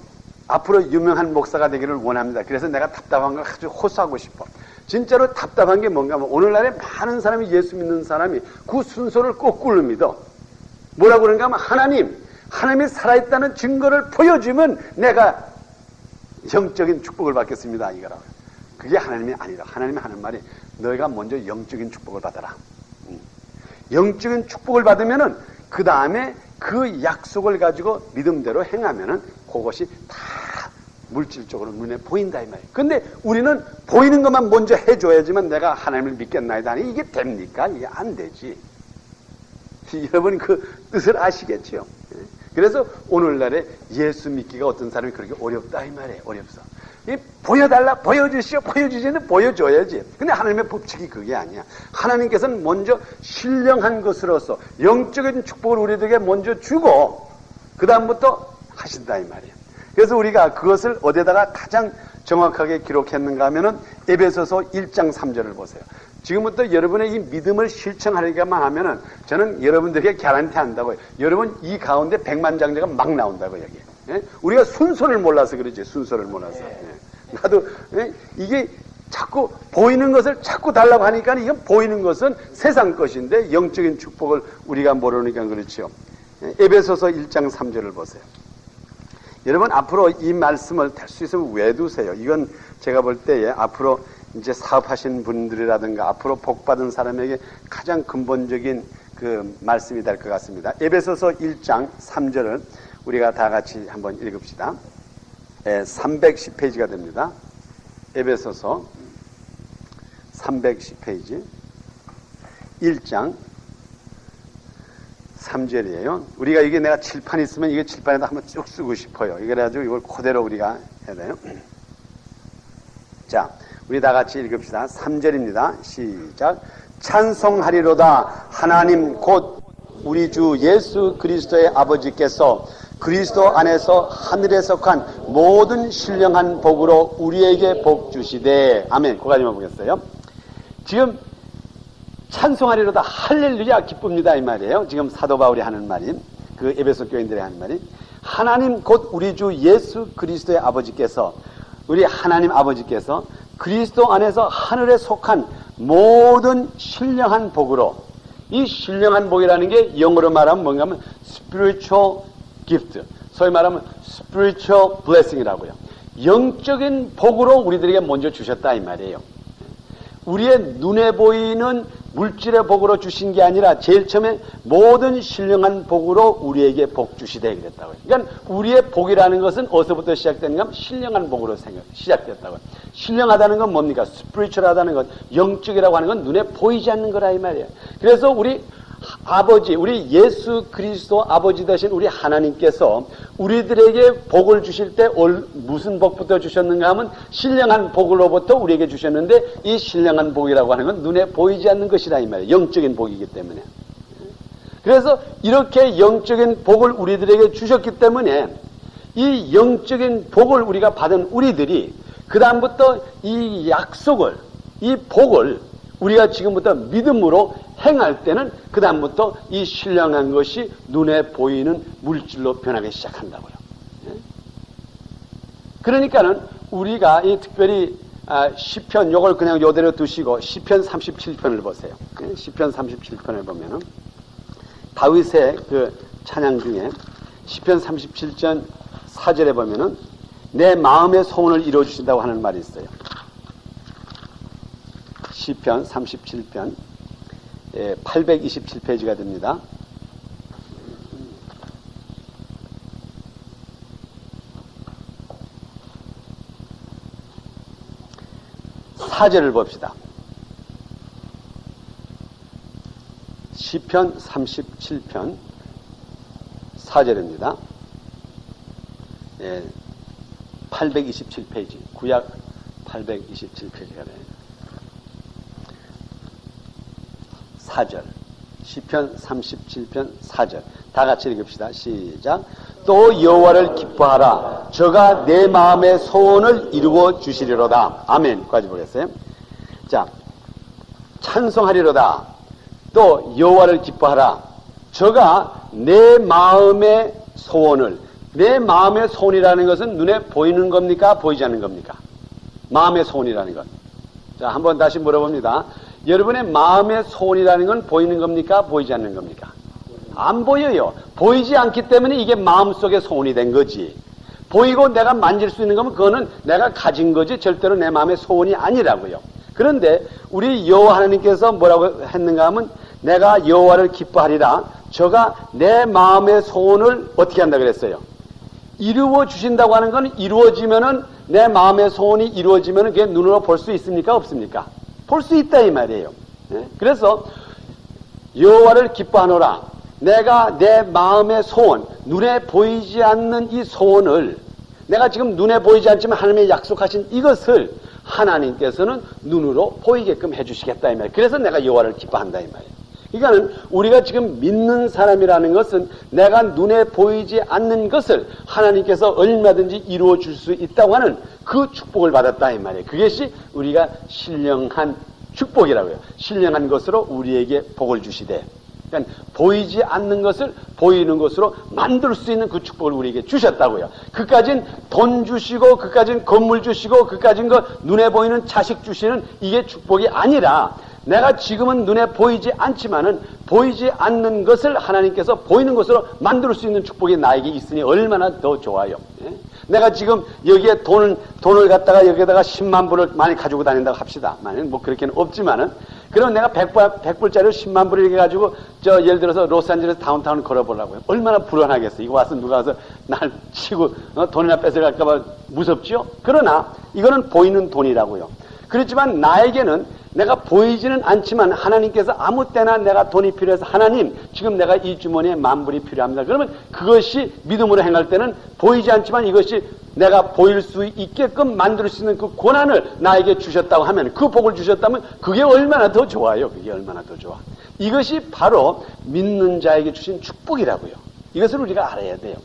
앞으로 유명한 목사가 되기를 원합니다. 그래서 내가 답답한 걸 아주 호소하고 싶어. 진짜로 답답한 게 뭔가 하면 오늘날에 많은 사람이 예수 믿는 사람이 그 순서를 거꾸로 믿어. 뭐라고 그런가 하면 하나님이 살아있다는 증거를 보여주면 내가 영적인 축복을 받겠습니다. 이거라고. 그게 하나님이 아니라 하나님이 하는 말이 너희가 먼저 영적인 축복을 받아라. 영적인 축복을 받으면은 그 다음에 그 약속을 가지고 믿음대로 행하면은 그것이 다 물질적으로 눈에 보인다 이 말이에요. 근데 우리는 보이는 것만 먼저 해줘야지만 내가 하나님을 믿겠나이다. 아니 이게 됩니까? 이게 안 되지. 여러분 그 뜻을 아시겠죠? 그래서 오늘날에 예수 믿기가 어떤 사람이 그렇게 어렵다 이 말이에요. 어렵어. 보여달라, 보여주시오, 보여주시는 보여줘야지. 근데 하나님의 법칙이 그게 아니야. 하나님께서는 먼저 신령한 것으로서 영적인 축복을 우리들에게 먼저 주고 그 다음부터 하신다 이 말이에요. 그래서 우리가 그것을 어디다가 가장 정확하게 기록했는가 하면은 에베소서 1장 3절을 보세요. 지금부터 여러분의 이 믿음을 실천하려고만 하면은 저는 여러분들에게 개런티 한다고요. 여러분 이 가운데 백만장자가 막 나온다고 여기. 예? 우리가 순서를 몰라서 그러지. 순서를 몰라서. 예. 나도 이게 자꾸 보이는 것을 자꾸 달라고 하니까 이건 보이는 것은 세상 것인데 영적인 축복을 우리가 모르니까 그렇죠. 에베소서 1장 3절을 보세요. 여러분 앞으로 이 말씀을 될 수 있으면 외두세요. 이건 제가 볼 때에 앞으로 이제 사업하신 분들이라든가 앞으로 복받은 사람에게 가장 근본적인 그 말씀이 될 것 같습니다. 에베소서 1장 3절을 우리가 다 같이 한번 읽읍시다. 310페이지가 됩니다. 에베소서 310페이지 1장 3절이에요. 우리가 이게 내가 칠판 있으면 이게 칠판에다 한번 쭉 쓰고 싶어요. 그래가지고 이걸 그대로 우리가 해야 돼요. 자, 우리 다 같이 읽읍시다. 3절입니다. 시작. 찬송하리로다 하나님 곧 우리 주 예수 그리스도의 아버지께서 그리스도 안에서 하늘에 속한 모든 신령한 복으로 우리에게 복 주시되. 아멘. 그까지만 보겠어요. 지금 찬송하리로다 할렐루야 기쁩니다 이 말이에요. 지금 사도 바울이 하는 말이, 그 에베소 교인들이 하는 말이, 하나님 곧 우리 주 예수 그리스도의 아버지께서, 우리 하나님 아버지께서 그리스도 안에서 하늘에 속한 모든 신령한 복으로, 이 신령한 복이라는 게 영어로 말하면 뭔가 하면 spiritual gift, 소위 말하면 spiritual blessing이라고요. 영적인 복으로 우리들에게 먼저 주셨다 이 말이에요. 우리의 눈에 보이는 물질의 복으로 주신 게 아니라 제일 처음에 모든 신령한 복으로 우리에게 복 주시되 그랬다고요. 그러니까 우리의 복이라는 것은 어디서부터 시작되는가 하면 신령한 복으로 시작됐다고요. 신령하다는 건 뭡니까? 스피리추얼하다는 것, 영적이라고 하는 건 눈에 보이지 않는 거라 이 말이에요. 그래서 우리 아버지, 우리 예수 그리스도 아버지 되신 우리 하나님께서 우리들에게 복을 주실 때 무슨 복부터 주셨는가 하면 신령한 복으로부터 우리에게 주셨는데, 이 신령한 복이라고 하는 건 눈에 보이지 않는 것이라 이 말이에요. 영적인 복이기 때문에. 그래서 이렇게 영적인 복을 우리들에게 주셨기 때문에 이 영적인 복을 우리가 받은 우리들이 그 다음부터 이 약속을, 이 복을 우리가 지금부터 믿음으로 행할 때는 그 다음부터 이 신령한 것이 눈에 보이는 물질로 변하기 시작한다고요. 그러니까는 우리가 이 특별히 시편, 요걸 그냥 요대로 두시고 시편 37편을 보세요. 시편 37편을 보면은 다윗의 그 찬양 중에 시편 37편 4절에 보면은 내 마음의 소원을 이루어주신다고 하는 말이 있어요. 시편 37편 827페이지가 됩니다. 사절을 봅시다. 시편 37편 4절입니다. 827페이지, 구약 827페이지가 돼요. 4절, 시편 37편 4절. 다 같이 읽읍시다. 시작. 또 여호와를 기뻐하라. 저가 내 마음의 소원을 이루어 주시리로다. 아멘까지 보겠어요. 자, 찬송하리로다. 또 여호와를 기뻐하라. 저가 내 마음의 소원을, 내 마음의 소원이라는 것은 눈에 보이는 겁니까? 보이지 않는 겁니까? 마음의 소원이라는 것. 자, 한번 다시 물어봅니다. 여러분의 마음의 소원이라는 건 보이는 겁니까? 보이지 않는 겁니까? 안 보여요. 보이지 않기 때문에 이게 마음속의 소원이 된 거지. 보이고 내가 만질 수 있는 거면 그거는 내가 가진 거지 절대로 내 마음의 소원이 아니라고요. 그런데 우리 여호와 하나님께서 뭐라고 했는가 하면 내가 여호와를 기뻐하리라. 저가 내 마음의 소원을 어떻게 한다 그랬어요? 이루어 주신다고 하는 건 이루어지면은 내 마음의 소원이 이루어지면은 그게 눈으로 볼 수 있습니까? 없습니까? 볼 수 있다 이 말이에요. 그래서 여호와를 기뻐하노라. 내가 내 마음의 소원, 눈에 보이지 않는 이 소원을 내가 지금 눈에 보이지 않지만 하나님의 약속하신 이것을 하나님께서는 눈으로 보이게끔 해주시겠다 이 말이에요. 그래서 내가 여호와를 기뻐한다 이 말이에요. 그러니까는 우리가 지금 믿는 사람이라는 것은 내가 눈에 보이지 않는 것을 하나님께서 얼마든지 이루어 줄 수 있다고 하는 그 축복을 받았다 이 말이에요. 그것이 우리가 신령한 축복이라고요. 신령한 것으로 우리에게 복을 주시되, 그러니까 보이지 않는 것을 보이는 것으로 만들 수 있는 그 축복을 우리에게 주셨다고요. 그까진 돈 주시고, 그까진 건물 주시고, 그까진 거 눈에 보이는 자식 주시는 이게 축복이 아니라 내가 지금은 눈에 보이지 않지만은 보이지 않는 것을 하나님께서 보이는 것으로 만들 수 있는 축복이 나에게 있으니 얼마나 더 좋아요. 예? 내가 지금 여기에 돈을 갖다가 여기에다가 10만 불을 많이 가지고 다닌다고 합시다. 만약 뭐 그렇게는 없지만은 그럼 내가 100불짜리로 10만 불을 이렇게 가지고 예를 들어서 로스앤젤레스 다운타운 걸어보려고요. 얼마나 불안하겠어. 이거 와서 누가 와서 날 치고 돈이나 뺏어갈까봐 무섭지요? 그러나 이거는 보이는 돈이라고요. 그렇지만 나에게는 내가 보이지는 않지만 하나님께서 아무 때나 내가 돈이 필요해서 하나님 지금 내가 이 주머니에 10,000불이 필요합니다. 그러면 그것이 믿음으로 행할 때는 보이지 않지만 이것이 내가 보일 수 있게끔 만들 수 있는 그 권한을 나에게 주셨다고 하면, 그 복을 주셨다면 그게 얼마나 더 좋아요. 그게 얼마나 더 좋아. 이것이 바로 믿는 자에게 주신 축복이라고요. 이것을 우리가 알아야 돼요.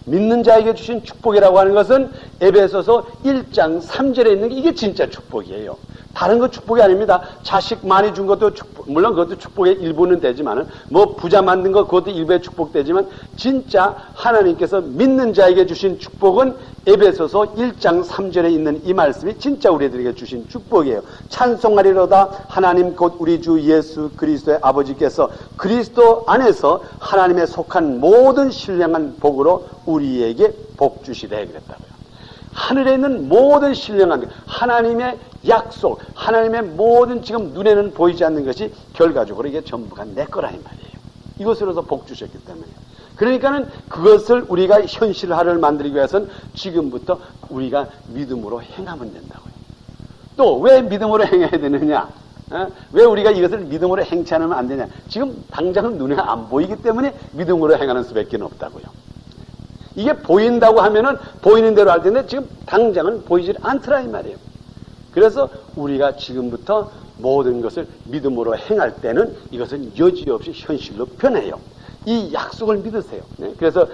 믿는 자에게 주신 축복이라고 하는 것은 에베소서 1장 3절에 있는 게 이게 진짜 축복이에요. 다른 거 축복이 아닙니다. 자식 많이 준 것도 축복, 물론 그것도 축복의 일부는 되지만은, 뭐 부자 만든 거 그것도 일부의 축복되지만, 진짜 하나님께서 믿는 자에게 주신 축복은 에베소서 1장 3절에 있는 이 말씀이 진짜 우리들에게 주신 축복이에요. 찬송하리로다. 하나님 곧 우리 주 예수 그리스도의 아버지께서 그리스도 안에서 하나님의 속한 모든 신령한 복으로 우리에게 복 주시되 그랬다고요. 하늘에 있는 모든 신령한 하나님의 약속, 하나님의 모든 지금 눈에는 보이지 않는 것이 결과적으로 이게 전부가 내 거라 이 말이에요. 이것으로서 복 주셨기 때문에. 그러니까는 그것을 우리가 현실화를 만들기 위해서는 지금부터 우리가 믿음으로 행하면 된다고요. 또 왜 믿음으로 행해야 되느냐? 왜 우리가 이것을 믿음으로 행치 않으면 안 되냐? 지금 당장은 눈에 안 보이기 때문에 믿음으로 행하는 수밖에 없다고요. 이게 보인다고 하면은 보이는 대로 할 텐데 지금 당장은 보이질 않더라 이 말이에요. 그래서 우리가 지금부터 모든 것을 믿음으로 행할 때는 이것은 여지없이 현실로 변해요. 이 약속을 믿으세요. 그래서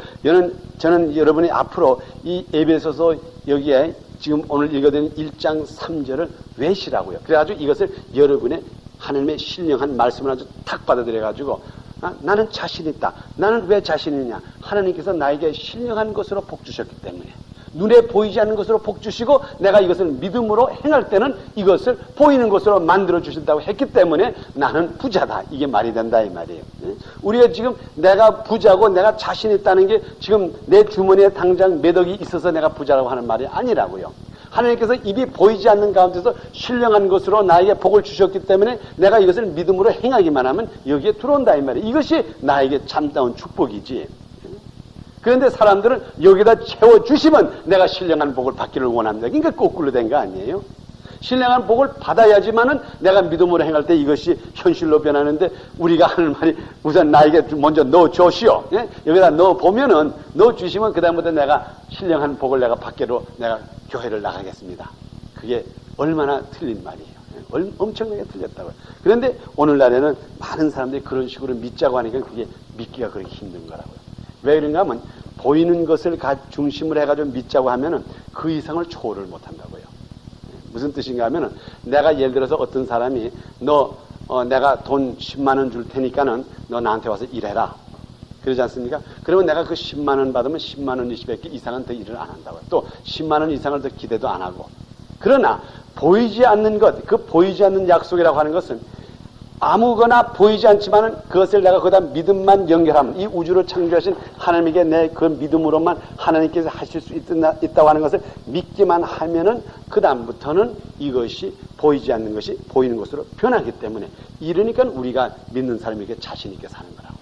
저는 여러분이 앞으로 이 에베소서 여기에 지금 오늘 읽어드린 1장 3절을 외시라고요. 그래가지고 이것을 여러분의 하나님의 신령한 말씀을 아주 탁 받아들여가지고 나는 자신 있다. 나는 왜 자신 있냐? 하나님께서 나에게 신령한 것으로 복 주셨기 때문에, 눈에 보이지 않는 것으로 복 주시고 내가 이것을 믿음으로 행할 때는 이것을 보이는 것으로 만들어 주신다고 했기 때문에 나는 부자다. 이게 말이 된다 이 말이에요. 우리가 지금 내가 부자고 내가 자신 있다는 게 지금 내 주머니에 당장 몇 억이 있어서 내가 부자라고 하는 말이 아니라고요. 하나님께서 입이 보이지 않는 가운데서 신령한 것으로 나에게 복을 주셨기 때문에 내가 이것을 믿음으로 행하기만 하면 여기에 들어온다 이 말이에요. 이것이 나에게 참다운 축복이지. 그런데 사람들은 여기다 채워주시면 내가 신령한 복을 받기를 원합니다. 그러니까 거꾸로 된 거 아니에요? 신령한 복을 받아야지만은 내가 믿음으로 행할 때 이것이 현실로 변하는데 우리가 하는 말이 우선 나에게 먼저 넣어주시오. 예? 여기다 넣어보면은, 넣어주시면 그다음부터 내가 신령한 복을 내가 받기로 내가 교회를 나가겠습니다. 그게 얼마나 틀린 말이에요. 엄청나게 틀렸다고요. 그런데 오늘날에는 많은 사람들이 그런 식으로 믿자고 하니까 그게 믿기가 그렇게 힘든 거라고요. 왜 그런가 하면 보이는 것을 중심으로 해가지고 믿자고 하면은 그 이상을 초월을 못한다고요. 무슨 뜻인가 하면은 내가 예를 들어서 어떤 사람이 내가 돈 10만 원 줄 테니까는 너 나한테 와서 일해라. 그러지 않습니까? 그러면 내가 그 10만 원 받으면 10만 원 이상은 더 일을 안 한다고요. 또 10만 원 이상을 더 기대도 안 하고. 그러나 보이지 않는 것, 그 보이지 않는 약속이라고 하는 것은 아무거나 보이지 않지만은 그것을 내가 거기다 믿음만 연결하면 이 우주를 창조하신 하나님에게 내 그 믿음으로만 하나님께서 하실 수 있다고 하는 것을 믿기만 하면은 그 다음부터는 이것이 보이지 않는 것이 보이는 것으로 변하기 때문에 이러니까 우리가 믿는 사람에게 자신 있게 사는 거라고.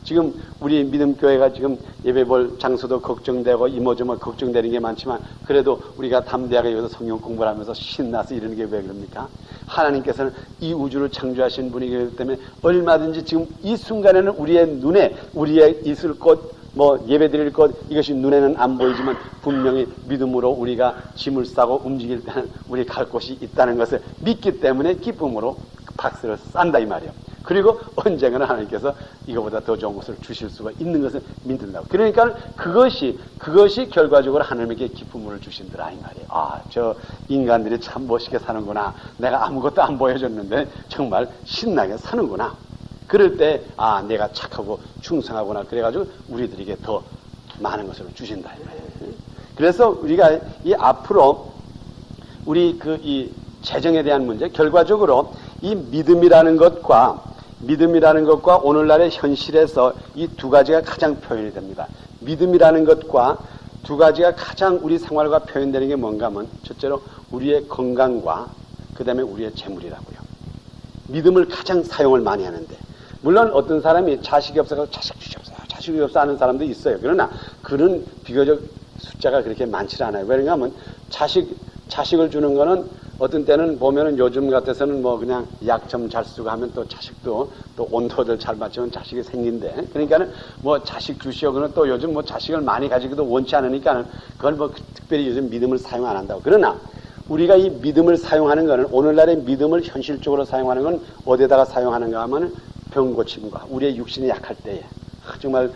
지금 우리 믿음교회가 지금 예배 볼 장소도 걱정되고 이모저모 걱정되는 게 많지만 그래도 우리가 담대하게 여기서 성경 공부를 하면서 신나서 이러는 게 왜 그럽니까? 하나님께서는 이 우주를 창조하신 분이기 때문에 얼마든지 지금 이 순간에는 우리의 눈에 우리의 있을 곳 예배 드릴 것 이것이 눈에는 안 보이지만 분명히 믿음으로 우리가 짐을 싸고 움직일 때는 우리 갈 곳이 있다는 것을 믿기 때문에 기쁨으로 박수를 싼다 이 말이에요. 그리고 언젠가는 하나님께서 이거보다 더 좋은 것을 주실 수가 있는 것을 믿는다고. 그러니까 그것이 결과적으로 하나님에게 기쁨을 주신더라 이 말이에요. 아, 저 인간들이 참 멋있게 사는구나. 내가 아무것도 안 보여줬는데 정말 신나게 사는구나. 그럴 때 아, 내가 착하고 충성하구나. 그래가지고 우리들에게 더 많은 것을 주신다 이 말이에요. 그래서 우리가 이 앞으로 우리 이 재정에 대한 문제, 결과적으로 이 믿음이라는 것과 오늘날의 현실에서 이 두 가지가 가장 표현이 됩니다. 믿음이라는 것과 두 가지가 가장 우리 생활과 표현되는 게 뭔가 하면 첫째로 우리의 건강과 그 다음에 우리의 재물이라고요. 믿음을 가장 사용을 많이 하는데 물론 어떤 사람이 자식이 없어서 자식이 없어 하는 사람도 있어요. 그러나 그런 비교적 숫자가 그렇게 많지 않아요. 왜냐하면 하면 자식을 주는 거는 어떤 때는 보면은 요즘 같아서는 그냥 약 좀 잘 쓰고 하면 또 자식도 또 온도를 잘 맞추면 자식이 생긴대. 그러니까는 자식 주시오. 그러면 또 요즘 자식을 많이 가지고도 원치 않으니까는 그걸 특별히 요즘 믿음을 사용 안 한다고. 그러나 우리가 이 믿음을 사용하는 거는 오늘날의 믿음을 현실적으로 사용하는 건 어디에다가 사용하는가 하면은 병 고침과 우리의 육신이 약할 때에 정말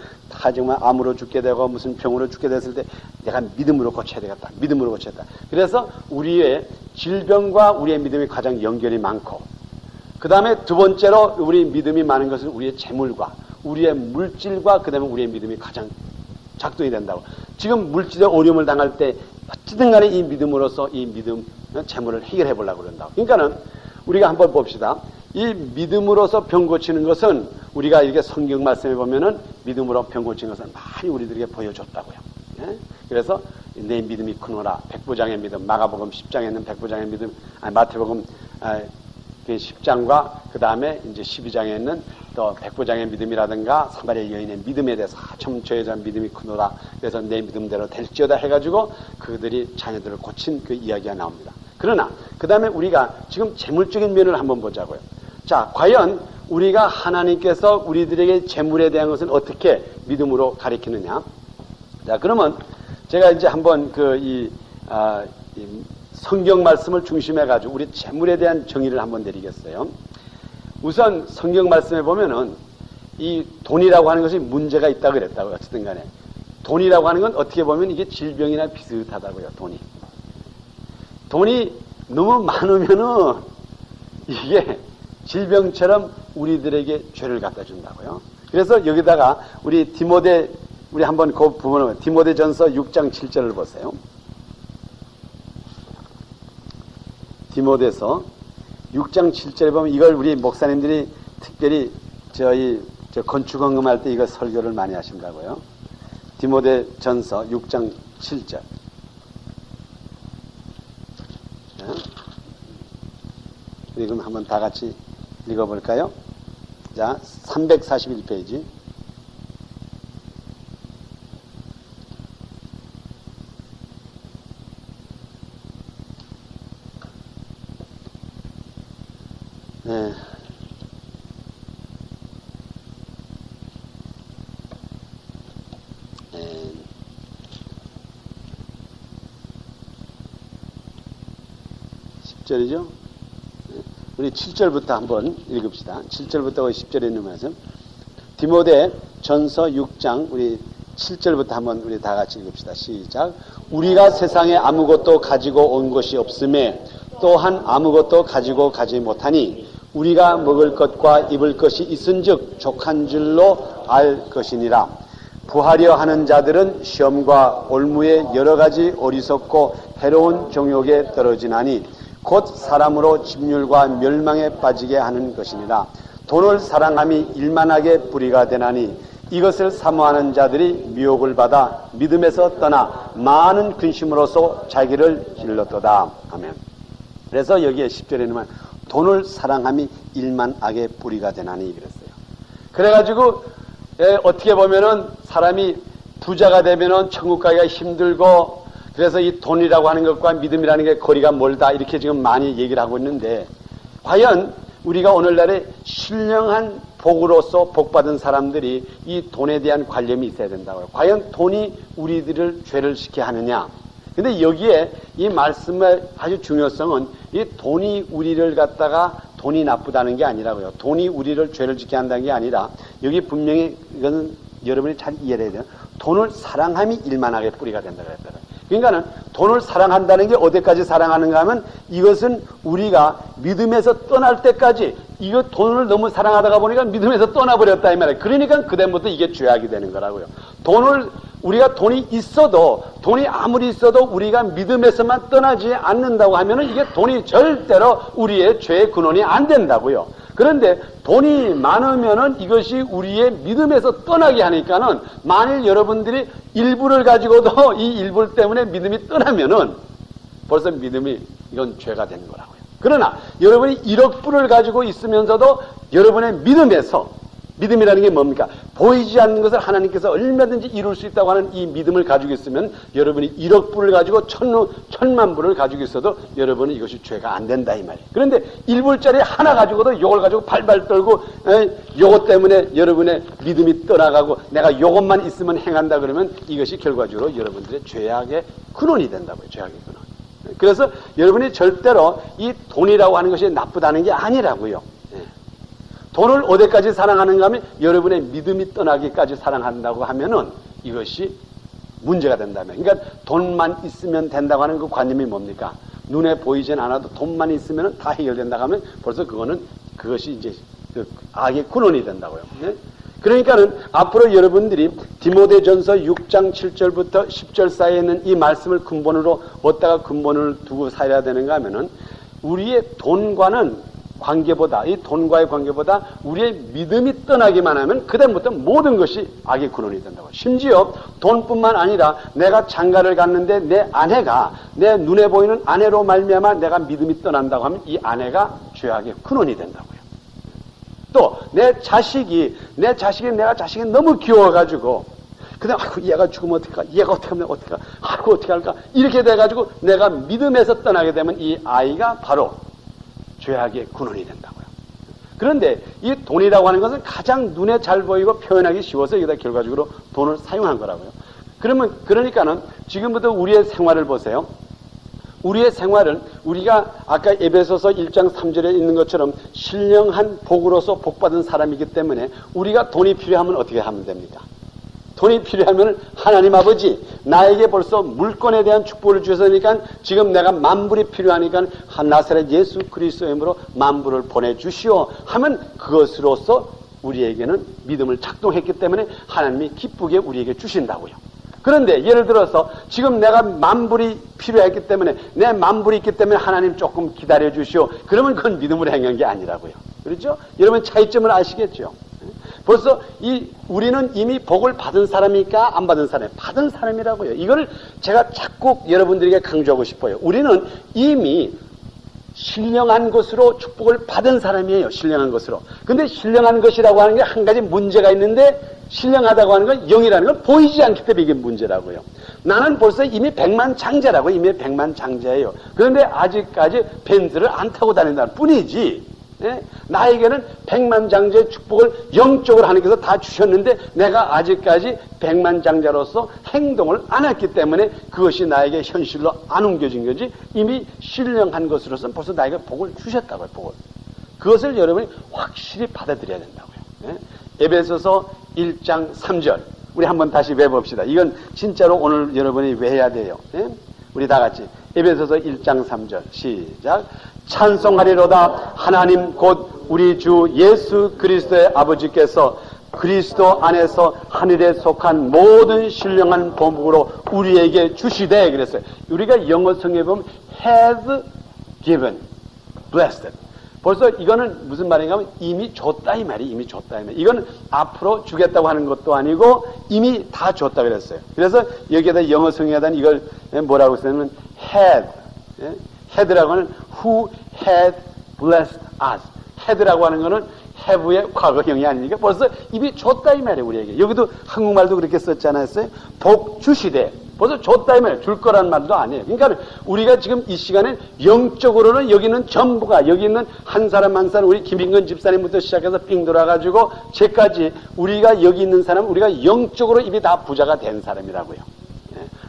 암으로 죽게 되고 무슨 병으로 죽게 됐을 때 내가 믿음으로 고쳐야 되겠다. 믿음으로 고쳐야겠다. 그래서 우리의 질병과 우리의 믿음이 가장 연결이 많고 그 다음에 두 번째로 우리 믿음이 많은 것은 우리의 재물과 우리의 물질과 그 다음에 우리의 믿음이 가장 작동이 된다고. 지금 물질의 어려움을 당할 때 어찌든 간에 이 믿음으로써 이 믿음 재물을 해결해 보려고 그런다고. 그러니까는 우리가 한번 봅시다. 이 믿음으로서 병 고치는 것은 우리가 이렇게 성경 말씀에 보면은 믿음으로 병 고치는 것은 많이 우리들에게 보여줬다고요. 예? 그래서 내 믿음이 크노라. 백부장의 믿음, 마가복음 10장에 있는 백부장의 믿음, 마태복음 10장과 그 다음에 이제 12장에 있는 또 백부장의 믿음이라든가 사마리아 여인의 믿음에 대해서 저에 대한 믿음이 크노라. 그래서 내 믿음대로 될지어다 해가지고 그들이 자녀들을 고친 그 이야기가 나옵니다. 그러나 그 다음에 우리가 지금 재물적인 면을 한번 보자고요. 자, 과연 우리가 하나님께서 우리들에게 재물에 대한 것은 어떻게 믿음으로 가리키느냐? 자, 그러면 제가 이제 한번 이 성경 말씀을 중심해 가지고 우리 재물에 대한 정의를 한번 드리겠어요. 우선 성경 말씀에 보면은 이 돈이라고 하는 것이 문제가 있다 그랬다고요. 어쨌든 간에 돈이라고 하는 건 어떻게 보면 이게 질병이나 비슷하다고요. 돈이 너무 많으면은 이게 질병처럼 우리들에게 죄를 갖다 준다고요. 그래서 여기다가 우리 한번 그 부분을 디모데전서 6장 7절을 보세요. 디모데서 6장 7절에 보면 이걸 우리 목사님들이 특별히 건축 헌금할 때 이거 설교를 많이 하신다고요. 디모데전서 6장 7절. 지금 한번 다 같이 읽어볼까요? 자, 341페이지. 네. 네. (10절이죠) 우리 7절부터 한번 읽읍시다. 7절부터 10절에 있는 말씀. 디모데 전서 6장 우리 7절부터 한번 우리 다 같이 읽읍시다. 시작. 우리가 세상에 아무것도 가지고 온 것이 없음에 또한 아무것도 가지고 가지 못하니 우리가 먹을 것과 입을 것이 있은즉 족한 줄로 알 것이니라. 부하려 하는 자들은 시험과 올무에 여러 가지 어리석고 해로운 정욕에 떨어지나니 곧 사람으로 집률과 멸망에 빠지게 하는 것이니라. 돈을 사랑함이 일만하게 뿌리가 되나니 이것을 사모하는 자들이 미혹을 받아 믿음에서 떠나 많은 근심으로써 자기를 길렀도다. 아멘. 그래서 여기에 10절에는 돈을 사랑함이 일만하게 뿌리가 되나니 그랬어요. 그래가지고 어떻게 보면은 사람이 부자가 되면은 천국 가기가 힘들고 그래서 이 돈이라고 하는 것과 믿음이라는 게 거리가 멀다 이렇게 지금 많이 얘기를 하고 있는데 과연 우리가 오늘날에 신령한 복으로서 복받은 사람들이 이 돈에 대한 관념이 있어야 된다고요. 과연 돈이 우리들을 죄를 시켜 하느냐. 근데 여기에 이 말씀의 아주 중요성은 이 돈이 우리를 갖다가 돈이 나쁘다는 게 아니라고요. 돈이 우리를 죄를 짓게 한다는 게 아니라 여기 분명히 이거는 여러분이 잘 이해를 해야 돼요. 돈을 사랑함이 일만하게 뿌리가 된다고 했잖아요. 그러니까는 돈을 사랑한다는 게 어디까지 사랑하는가 하면 이것은 우리가 믿음에서 떠날 때까지 이거 돈을 너무 사랑하다가 보니까 믿음에서 떠나버렸다 이 말이에요. 그러니까 그다음부터 이게 죄악이 되는 거라고요. 우리가 돈이 있어도 돈이 아무리 있어도 우리가 믿음에서만 떠나지 않는다고 하면은 이게 돈이 절대로 우리의 죄의 근원이 안 된다고요. 그런데 돈이 많으면은 이것이 우리의 믿음에서 떠나게 하니까는 만일 여러분들이 일부를 가지고도 이 일부 때문에 믿음이 떠나면은 벌써 믿음이 이건 죄가 되는 거라고요. 그러나 여러분이 1억 불을 가지고 있으면서도 여러분의 믿음이라는 게 뭡니까? 보이지 않는 것을 하나님께서 얼마든지 이룰 수 있다고 하는 이 믿음을 가지고 있으면 여러분이 1억 불을 가지고 1,000만 불을 가지고 있어도 여러분은 이것이 죄가 안 된다 이 말이에요. 그런데 1불짜리 하나 가지고도 이걸 가지고 발발 떨고 요것 때문에 여러분의 믿음이 떠나가고 내가 요것만 있으면 행한다 그러면 이것이 결과적으로 여러분들의 죄악의 근원이 된다고요. 죄악의 근원. 그래서 여러분이 절대로 이 돈이라고 하는 것이 나쁘다는 게 아니라고요. 돈을 어디까지 사랑하는가 하면 여러분의 믿음이 떠나기까지 사랑한다고 하면은 이것이 문제가 된다면. 그러니까 돈만 있으면 된다고 하는 그 관념이 뭡니까? 눈에 보이진 않아도 돈만 있으면 다 해결된다고 하면 벌써 그것이 이제 그 악의 근원이 된다고요. 네? 그러니까는 앞으로 여러분들이 디모데전서 6장 7절부터 10절 사이에 있는 이 말씀을 근본으로 어디다가 근본을 두고 살아야 되는가 하면은 우리의 돈과는 이 돈과의 관계보다 우리의 믿음이 떠나기만 하면 그다음부터 모든 것이 악의 근원이 된다고. 심지어 돈뿐만 아니라 내가 장가를 갔는데 내 아내가 내 눈에 보이는 아내로 말미암아 내가 믿음이 떠난다고 하면 이 아내가 죄악의 근원이 된다고요. 또 내 자식이 내가 자식이 너무 귀여워가지고 그냥 얘가 죽으면 어떡할까? 얘가 어떻게 하면 어떡할까? 어떻게 할까? 이렇게 돼가지고 내가 믿음에서 떠나게 되면 이 아이가 바로 죄악의 근원이 된다고요. 그런데 이 돈이라고 하는 것은 가장 눈에 잘 보이고 표현하기 쉬워서 여기다 결과적으로 돈을 사용한 거라고요. 그러니까는 지금부터 우리의 생활을 보세요. 우리의 생활은 우리가 아까 에베소서 1장 3절에 있는 것처럼 신령한 복으로서 복받은 사람이기 때문에 우리가 돈이 필요하면 어떻게 하면 됩니까? 돈이 필요하면 하나님 아버지 나에게 벌써 물건에 대한 축복을 주셨으니까 지금 내가 만불이 필요하니까 나사렛 예수 그리스도의 이름으로 만불을 보내주시오 하면 그것으로서 우리에게는 믿음을 작동했기 때문에 하나님이 기쁘게 우리에게 주신다고요. 그런데 예를 들어서 지금 내가 만불이 필요했기 때문에 내 만불이 있기 때문에 하나님 조금 기다려 주시오. 그러면 그건 믿음으로 행한 게 아니라고요. 그렇죠? 여러분 차이점을 아시겠죠? 벌써 우리는 이미 복을 받은 사람입니까? 안 받은 사람이에요? 받은 사람이라고요. 이걸 제가 자꾸 여러분들에게 강조하고 싶어요. 우리는 이미 신령한 것으로 축복을 받은 사람이에요. 신령한 것으로. 근데 신령한 것이라고 하는 게 한 가지 문제가 있는데, 신령하다고 하는 건 영이라는 건 보이지 않기 때문에 이게 문제라고요. 나는 벌써 이미 백만장자라고, 이미 백만장자예요. 그런데 아직까지 벤츠를 안 타고 다닌다는 뿐이지. 예? 나에게는 백만장자의 축복을 영적으로 하나님께서 다 주셨는데 내가 아직까지 백만장자로서 행동을 안 했기 때문에 그것이 나에게 현실로 안 옮겨진 거지, 이미 신령한 것으로서는 벌써 나에게 복을 주셨다고요. 복을. 그것을 여러분이 확실히 받아들여야 된다고요. 예? 에베소서 1장 3절 우리 한번 다시 외워봅시다. 이건 진짜로 오늘 여러분이 외워야 돼요. 예? 우리 다 같이 에베소서 1장 3절 시작. 찬송하리로다 하나님 곧 우리 주 예수 그리스도의 아버지께서 그리스도 안에서 하늘에 속한 모든 신령한 보복으로 우리에게 주시되 그랬어요. 우리가 영어 성경에 보면 has given, blessed. 벌써 이거는 무슨 말인가 하면 이미 줬다 이 말이, 이미 줬다 이 말. 이거는 앞으로 주겠다고 하는 것도 아니고 이미 다 줬다 그랬어요. 그래서 여기에다 영어 성경에다 이걸 뭐라고 쓰냐면 had. had라고 하는 who had blessed us. had라고 하는 거는 have의 과거형이 아니니까 벌써 이미 줬다 이 말이에요, 우리에게. 여기도 한국말도 그렇게 썼지 않았어요? 복 주시되. 벌써 줬다 이 말이에요. 줄 거란 말도 아니에요. 그러니까 우리가 지금 이 시간에 영적으로는 여기 있는 전부가, 여기 있는 한 사람 한 사람, 우리 김인근 집사님부터 시작해서 삥 돌아가지고 제까지 우리가 여기 있는 사람, 우리가 영적으로 이미 다 부자가 된 사람이라고요.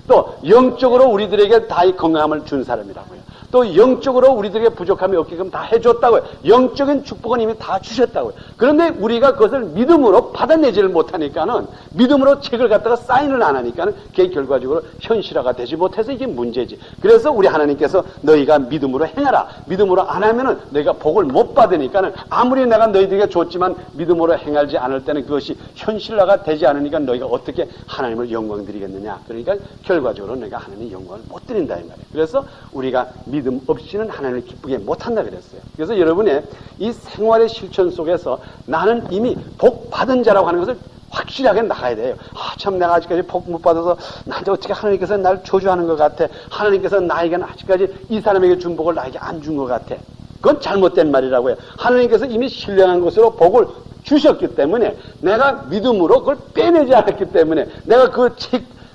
또 영적으로 우리들에게 다 이 건강함을 준 사람이라고요. 또 영적으로 우리들에게 부족함이 없게끔 다 해줬다고요. 영적인 축복은 이미 다 주셨다고요. 그런데 우리가 그것을 믿음으로 받아내지를 못하니까는, 믿음으로 책을 갖다가 사인을 안 하니까는 그게 결과적으로 현실화가 되지 못해서 이게 문제지. 그래서 우리 하나님께서 너희가 믿음으로 행하라. 믿음으로 안 하면은 너희가 복을 못 받으니까는, 아무리 내가 너희들에게 줬지만 믿음으로 행하지 않을 때는 그것이 현실화가 되지 않으니까 너희가 어떻게 하나님을 영광 드리겠느냐. 그러니까 결과적으로 너희가 하나님의 영광을 못 드린다 이 말이에요. 그래서 우리가 믿음 없이는 하나님을 기쁘게 못한다 그랬어요. 그래서 여러분의 이 생활의 실천 속에서 나는 이미 복 받은 자라고 하는 것을 확실하게 나가야 돼요. 아, 참 내가 아직까지 복 못 받아서 나한테 어떻게 하나님께서 나를 저주하는 것 같아. 하나님께서 나에게는 아직까지 이 사람에게 준 복을 나에게 안 준 것 같아. 그건 잘못된 말이라고요. 하나님께서 이미 신령한 것으로 복을 주셨기 때문에 내가 믿음으로 그걸 빼내지 않았기 때문에 내가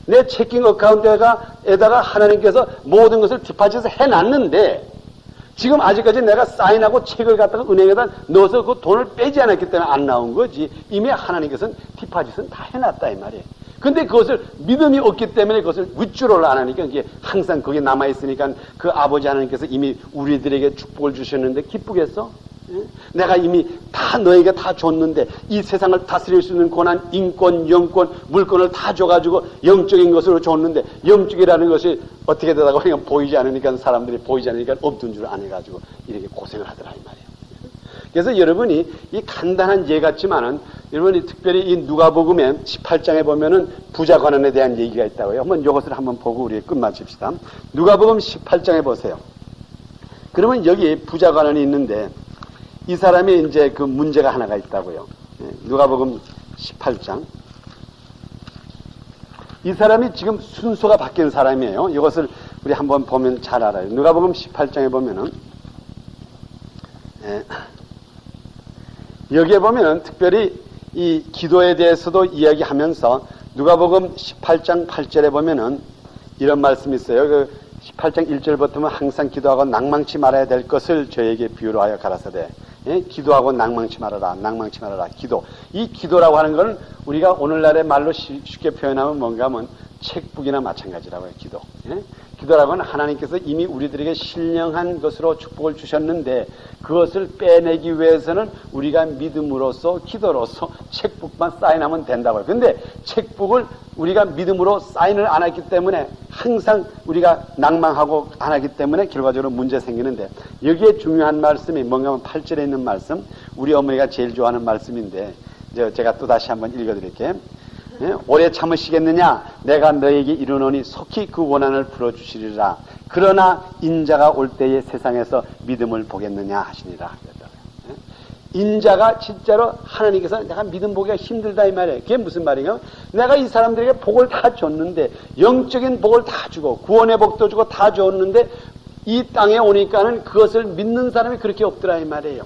내 체킹 어카운트에다가 하나님께서 모든 것을 디파짓을 해놨는데 지금 아직까지 내가 사인하고 책을 갖다가 은행에다 넣어서 그 돈을 빼지 않았기 때문에 안 나온 거지. 이미 하나님께서는 디파짓은 다 해놨다 이 말이에요. 근데 그것을 믿음이 없기 때문에 그것을 윗줄을 안 하니까 이게 항상 거기에 남아있으니까 그 아버지 하나님께서 이미 우리들에게 축복을 주셨는데 기쁘겠어? 내가 이미 다 너에게 다 줬는데 이 세상을 다스릴 수 있는 권한, 인권, 영권, 물권을 다 줘가지고 영적인 것으로 줬는데 영적이라는 것이 어떻게 되다가 그냥 보이지 않으니까 사람들이 보이지 않으니까 없던 줄 안 해가지고 이렇게 고생을 하더라 이 말이에요. 그래서 여러분이 이 간단한 예 같지만은 여러분이 특별히 이 누가복음의 18장에 보면은 부자 관원에 대한 얘기가 있다고요. 한번 이것을 한번 보고 우리 끝마칩시다. 누가복음 18장에 보세요. 그러면 여기 부자 관원이 있는데 이 사람이 이제 그 문제가 하나가 있다고요. 누가복음 18장. 이 사람이 지금 순서가 바뀐 사람이에요. 이것을 우리 한번 보면 잘 알아요. 누가복음 18장에 보면은 여기에 보면은 특별히 이 기도에 대해서도 이야기하면서 누가복음 18장 8절에 보면은 이런 말씀이 있어요. 그 18장 1절부터는 항상 기도하고 낭망치 말아야 될 것을 저에게 비유로 하여 가라사대. 기도하고 낭망치 말아라, 낭망치 말아라, 기도. 이 기도라고 하는 건 우리가 오늘날의 말로 쉽게 표현하면 뭔가 하면 책북이나 마찬가지라고요, 기도. 기도라고 하는 하나님께서 이미 우리들에게 신령한 것으로 축복을 주셨는데 그것을 빼내기 위해서는 우리가 믿음으로써 기도로서 책북만 사인하면 된다고요. 근데 책북을 우리가 믿음으로 사인을 안 했기 때문에 항상 우리가 낭망하고 안 하기 때문에 결과적으로 문제 생기는데 여기에 중요한 말씀이 뭔가 하면 8절에 있는 말씀, 우리 어머니가 제일 좋아하는 말씀인데 제가 또 다시 한번 읽어드릴게요. 오래 참으시겠느냐? 내가 너에게 이르노니 속히 그 원한을 풀어주시리라. 그러나 인자가 올 때에 세상에서 믿음을 보겠느냐 하시니라. 인자가 진짜로 하나님께서 내가 믿음 보기가 힘들다 이 말이에요. 그게 무슨 말이에요? 내가 이 사람들에게 복을 다 줬는데 영적인 복을 다 주고 구원의 복도 주고 다 줬는데 이 땅에 오니까는 그것을 믿는 사람이 그렇게 없더라 이 말이에요.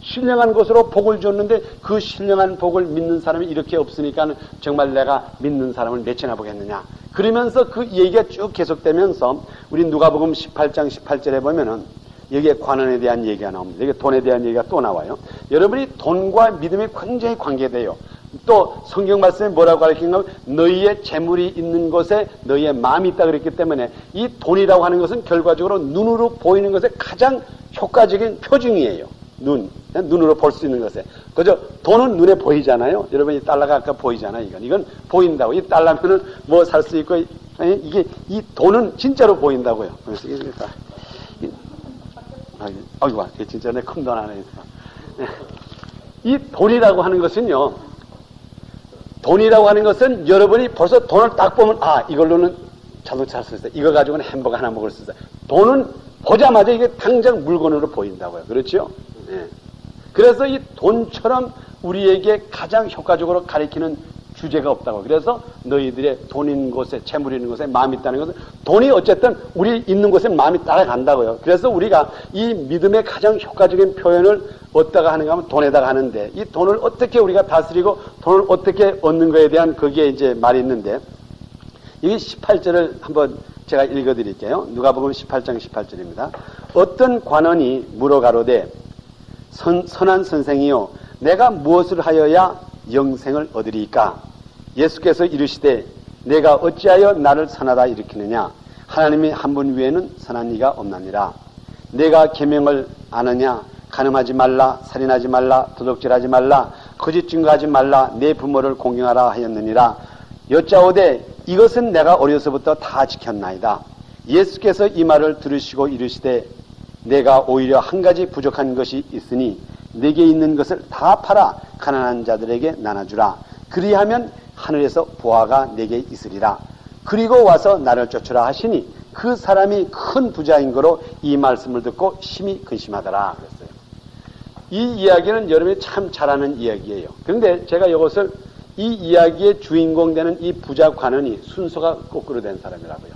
신령한 것으로 복을 줬는데 그 신령한 복을 믿는 사람이 이렇게 없으니까 정말 내가 믿는 사람을 몇이나 보겠느냐. 그러면서 그 얘기가 쭉 계속되면서 우리 누가복음 18장 18절에 보면은 여기에 관원에 대한 얘기가 나옵니다. 여기 돈에 대한 얘기가 또 나와요. 여러분이 돈과 믿음이 굉장히 관계돼요. 또 성경 말씀에 뭐라고 가르치는가 하면 너희의 재물이 있는 곳에 너희의 마음이 있다 그랬기 때문에 이 돈이라고 하는 것은 결과적으로 눈으로 보이는 것의 가장 효과적인 표징이에요. 눈으로 볼 수 있는 것에. 그죠? 돈은 눈에 보이잖아요. 여러분이 달러가 아까 보이잖아요. 이건 보인다고. 이 달러면은 뭐 살 수 있고, 이게, 이 돈은 진짜로 보인다고요. 그래서 아이고, 진짜 내 큰 돈 하나 있어. 이 돈이라고 하는 것은요, 돈이라고 하는 것은 여러분이 벌써 돈을 딱 보면, 아, 이걸로는 자동차 살 수 있어. 이거 가지고는 햄버거 하나 먹을 수 있어. 돈은 보자마자 이게 당장 물건으로 보인다고요. 그렇죠? 예. 그래서 이 돈처럼 우리에게 가장 효과적으로 가리키는 주제가 없다고. 그래서 너희들의 돈 있는 곳에, 재물 있는 곳에 마음이 있다는 것은 돈이 어쨌든 우리 있는 곳에 마음이 따라간다고요. 그래서 우리가 이 믿음의 가장 효과적인 표현을 어디다가 하는가 하면 돈에다가 하는데 이 돈을 어떻게 우리가 다스리고 돈을 어떻게 얻는 거에 대한 거기에 이제 말이 있는데 여기 18절을 한번 제가 읽어드릴게요. 누가복음 18장 18절입니다. 어떤 관원이 물어가로되 선한 선생이요 내가 무엇을 하여야 영생을 얻으리까? 예수께서 이르시되 내가 어찌하여 나를 선하다 일으키느냐? 하나님이 한 분 외에는 선한 이가 없나니라. 내가 계명을 아느냐? 간음하지 말라, 살인하지 말라, 도둑질하지 말라, 거짓 증거하지 말라, 내 부모를 공경하라 하였느니라. 여짜오되 이것은 내가 어려서부터 다 지켰나이다. 예수께서 이 말을 들으시고 이르시되 내가 오히려 한 가지 부족한 것이 있으니 내게 있는 것을 다 팔아 가난한 자들에게 나눠주라. 그리하면 하늘에서 보화가 내게 있으리라. 그리고 와서 나를 쫓으라 하시니 그 사람이 큰 부자인 거로 이 말씀을 듣고 심히 근심하더라 그랬어요. 이 이야기는 여러분이 참 잘 아는 이야기예요. 그런데 제가 이것을 이 이야기의 주인공 되는 이 부자 관원이 순서가 거꾸로 된 사람이라고요.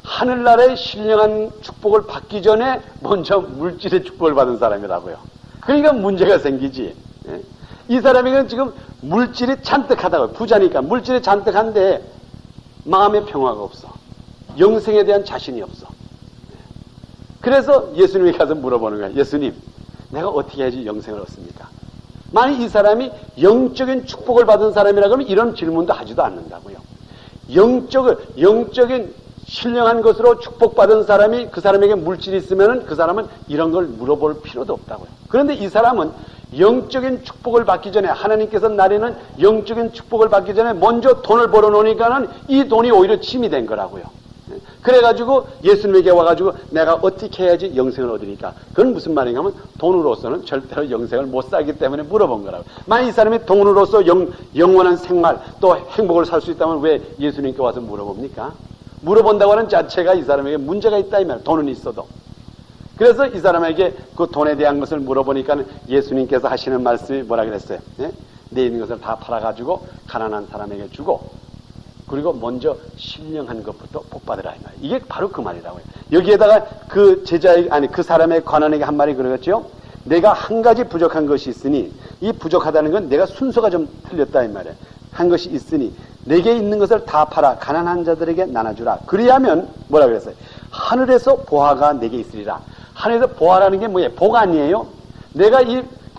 하늘나라의 신령한 축복을 받기 전에 먼저 물질의 축복을 받은 사람이라고요. 그러니까 문제가 생기지. 이 사람에게는 지금 물질이 잔뜩하다고요. 부자니까 물질이 잔뜩한데 마음의 평화가 없어. 영생에 대한 자신이 없어. 그래서 예수님이 가서 물어보는 거야. 예수님, 내가 어떻게 해야지 영생을 얻습니까? 만약 이 사람이 영적인 축복을 받은 사람이라 그러면 이런 질문도 하지도 않는다고요. 영적인 신령한 것으로 축복받은 사람이 그 사람에게 물질이 있으면 그 사람은 이런 걸 물어볼 필요도 없다고요. 그런데 이 사람은 영적인 축복을 받기 전에 하나님께서 나리는 영적인 축복을 받기 전에 먼저 돈을 벌어놓으니까는 이 돈이 오히려 침이 된 거라고요. 그래가지고 예수님에게 와가지고 내가 어떻게 해야지 영생을 얻으니까 그건 무슨 말인가 하면 돈으로서는 절대로 영생을 못 살기 때문에 물어본 거라고. 만약 이 사람이 돈으로서 영원한 생활 또 행복을 살 수 있다면 왜 예수님께 와서 물어봅니까? 물어본다고 하는 자체가 이 사람에게 문제가 있다 이 말이에요. 돈은 있어도. 그래서 이 사람에게 그 돈에 대한 것을 물어보니까 예수님께서 하시는 말씀이 뭐라 그랬어요? 내 있는 것을 다 팔아가지고 가난한 사람에게 주고 그리고 먼저 신령한 것부터 복받으라 이 말이에요. 이게 바로 그 말이라고요. 여기에다가 그 그 사람의 관원에게 한 말이 그러겠죠? 내가 한 가지 부족한 것이 있으니 이 부족하다는 건 내가 순서가 좀 틀렸다 이 말이에요. 한 것이 있으니 내게 있는 것을 다 팔아 가난한 자들에게 나눠주라. 그리하면 뭐라 그랬어요? 하늘에서 보화가 내게 있으리라. 하늘에서 보화라는 게 뭐예요? 복 아니에요? 내가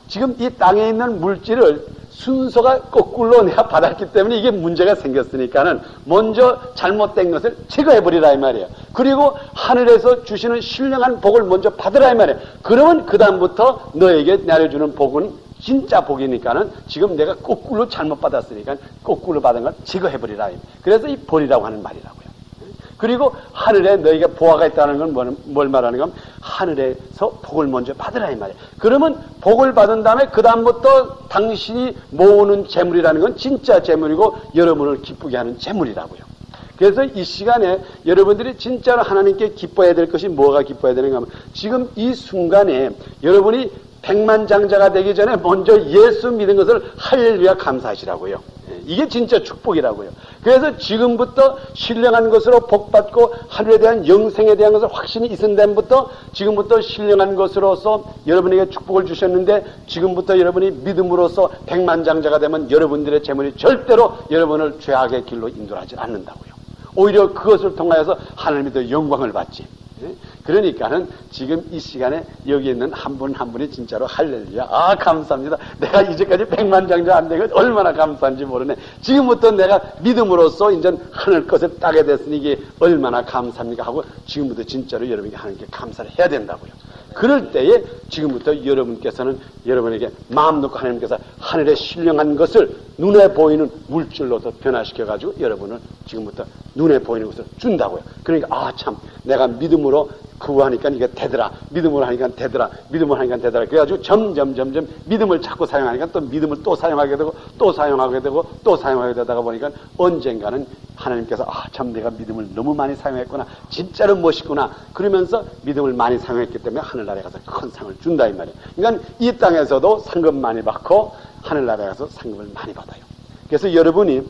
지금 이 땅에 있는 물질을 순서가 거꾸로 내가 받았기 때문에 이게 문제가 생겼으니까는 먼저 잘못된 것을 제거해버리라 이 말이에요. 그리고 하늘에서 주시는 신령한 복을 먼저 받으라 이 말이에요. 그러면 그 다음부터 너에게 내려주는 복은 진짜 복이니까는 지금 내가 거꾸로 잘못 받았으니까 거꾸로 받은 걸 제거해버리라. 그래서 이 벌이라고 하는 말이라고요. 그리고 하늘에 너희가 보화가 있다는 건 뭘 말하는 건 하늘에서 복을 먼저 받으라 이 말이에요. 그러면 복을 받은 다음에 그 다음부터 당신이 모으는 재물이라는 건 진짜 재물이고 여러분을 기쁘게 하는 재물이라고요. 그래서 이 시간에 여러분들이 진짜로 하나님께 기뻐해야 될 것이 뭐가 기뻐해야 되는가 하면 지금 이 순간에 여러분이 백만장자가 되기 전에 먼저 예수 믿은 것을 할렐루야 감사하시라고요. 이게 진짜 축복이라고요. 그래서 지금부터 신령한 것으로 복받고 하늘에 대한 영생에 대한 것을 확신이 있은 다음부터 지금부터 신령한 것으로서 여러분에게 축복을 주셨는데 지금부터 여러분이 믿음으로써 백만장자가 되면 여러분들의 재물이 절대로 여러분을 죄악의 길로 인도하지 않는다고요. 오히려 그것을 통하여서 하나님이 더 영광을 받지. 그러니까는 지금 이 시간에 여기 있는 한 분 한 분이 진짜로 할렐루야. 아, 감사합니다. 내가 이제까지 백만장자 안 되고 얼마나 감사한지 모르네. 지금부터 내가 믿음으로써 이제 하늘 것을 따게 됐으니 이게 얼마나 감사합니까 하고 지금부터 진짜로 여러분이 하나님께 감사를 해야 된다고요. 그럴 때에 지금부터 여러분께서는 여러분에게 마음 놓고 하나님께서 하늘의 신령한 것을 눈에 보이는 물질로서 변화시켜가지고 여러분을 지금부터 눈에 보이는 것을 준다고요. 그러니까 아, 참 내가 믿음으로 그거 하니까 이게 되더라. 믿음으로 하니까 되더라. 믿음으로 하니까 되더라. 그래가지고 점점 믿음을 자꾸 사용하니까 또 믿음을 또 사용하게 되고 또 사용하게 되고 또 사용하게 되다가 보니까 언젠가는 하나님께서 아, 참 내가 믿음을 너무 많이 사용했구나. 진짜로 멋있구나. 그러면서 믿음을 많이 사용했기 때문에 하늘나라에 가서 큰 상을 준다 이 말이에요. 그러니까 이 땅에서도 상금 많이 받고 하늘나라에 가서 상금을 많이 받아요. 그래서 여러분이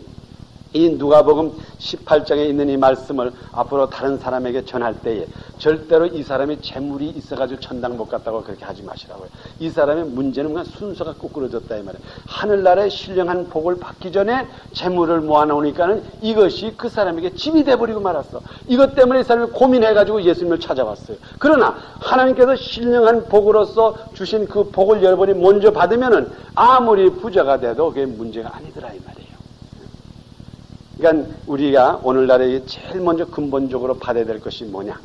이 누가복음 18장에 있는 이 말씀을 앞으로 다른 사람에게 전할 때에 절대로 이 사람이 재물이 있어가지고 천당 못 갔다고 그렇게 하지 마시라고요. 이 사람의 문제는 그냥 순서가 꼬꾸러졌다 이 말이에요. 하늘나라의 신령한 복을 받기 전에 재물을 모아놓으니까는 이것이 그 사람에게 집이 돼버리고 말았어. 이것 때문에 이 사람이 고민해가지고 예수님을 찾아왔어요. 그러나 하나님께서 신령한 복으로서 주신 그 복을 여러분이 먼저 받으면은 아무리 부자가 돼도 그게 문제가 아니더라 이 말이에요. 그러니까 우리가 오늘날에 제일 먼저 근본적으로 받아야 될 것이 뭐냐?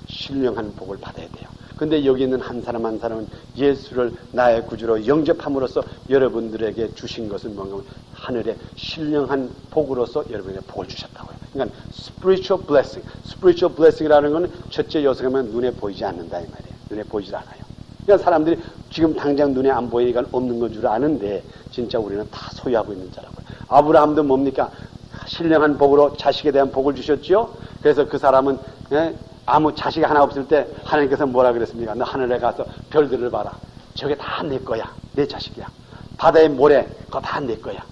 신령한 복을 받아야 돼요. 근데 여기 있는 한 사람 한 사람은 예수를 나의 구주로 영접함으로써 여러분들에게 주신 것은 뭔가 하늘의 신령한 복으로서 여러분에게 복을 주셨다고요. 그러니까 spiritual blessing. spiritual blessing이라는 건 첫째 요소가 눈에 보이지 않는다 이 말이에요. 눈에 보이지 않아요. 그러니까 사람들이 지금 당장 눈에 안 보이니까 없는 건 줄 아는데 진짜 우리는 다 소유하고 있는 자라고요. 아브라함도 뭡니까? 신령한 복으로 자식에 대한 복을 주셨지요. 그래서 그 사람은 아무 자식이 하나 없을 때 하나님께서 뭐라 그랬습니까? 너 하늘에 가서 별들을 봐라. 저게 다 내 거야. 내 자식이야. 바다의 모래 그거 다 내 거야.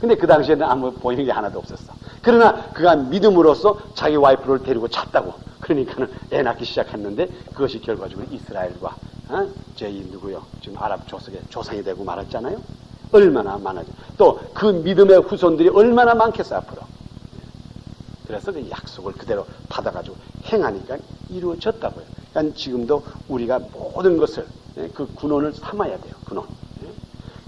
근데 그 당시에는 아무 보이는 게 하나도 없었어. 그러나 그가 믿음으로써 자기 와이프를 데리고 잤다고. 그러니까는 애 낳기 시작했는데 그것이 결과적으로 이스라엘과 저희 누구요? 지금 아랍 조석의 조상이 되고 말았잖아요. 얼마나 많아져. 또 그 믿음의 후손들이 얼마나 많겠어 앞으로. 그래서 그 약속을 그대로 받아가지고 행하니까 이루어졌다고요. 그러니까 지금도 우리가 모든 것을 그 군원을 삼아야 돼요. 군원.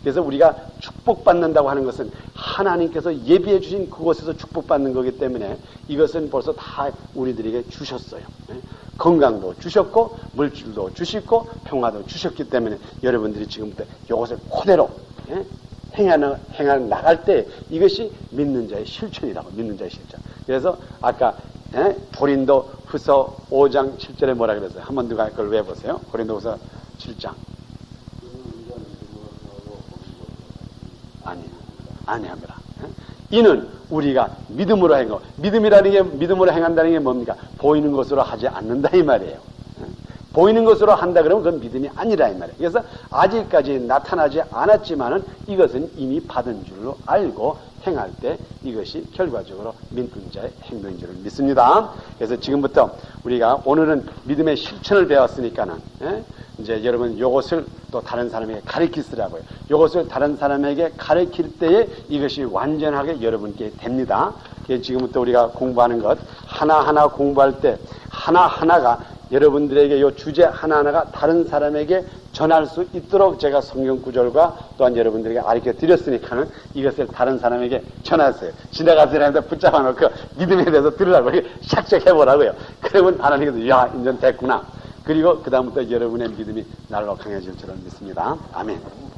그래서 우리가 축복받는다고 하는 것은 하나님께서 예비해 주신 그곳에서 축복받는 거기 때문에 이것은 벌써 다 우리들에게 주셨어요. 건강도 주셨고 물질도 주시고 평화도 주셨기 때문에 여러분들이 지금부터 이것을 그대로 행해 나갈 때 이것이 믿는 자의 실천이라고. 믿는 자의 실천. 그래서 아까 고린도 후서 5장 7절에 뭐라 그랬어요? 한번 누가 그걸 외워보세요. 고린도 후서 7장. 아니합니다. 이는 우리가 믿음으로 행하고, 믿음이라는 게, 믿음으로 행한다는 게 뭡니까? 보이는 것으로 하지 않는다 이 말이에요. 보이는 것으로 한다 그러면 그건 믿음이 아니라 이 말이에요. 그래서 아직까지 나타나지 않았지만은 이것은 이미 받은 줄로 알고 행할 때 이것이 결과적으로 믿는 자의 행동인 줄을 믿습니다. 그래서 지금부터 우리가 오늘은 믿음의 실천을 배웠으니까는 이제 여러분 요것을 또 다른 사람에게 가르치시라고요. 요것을 다른 사람에게 가르칠 때에 이것이 완전하게 여러분께 됩니다. 지금부터 우리가 공부하는 것 하나하나 공부할 때 하나하나가 여러분들에게 이 주제 하나하나가 다른 사람에게 전할 수 있도록 제가 성경 구절과 또한 여러분들에게 가르쳐 드렸으니까는 이것을 다른 사람에게 전하세요. 지나가는 사람한테 붙잡아 놓고 믿음에 대해서 들으라고 샥샥 해보라고요. 그러면 하나님께서 야, 인전 됐구나. 그리고 그 다음부터 여러분의 믿음이 날로 강해질 줄을 믿습니다. 아멘.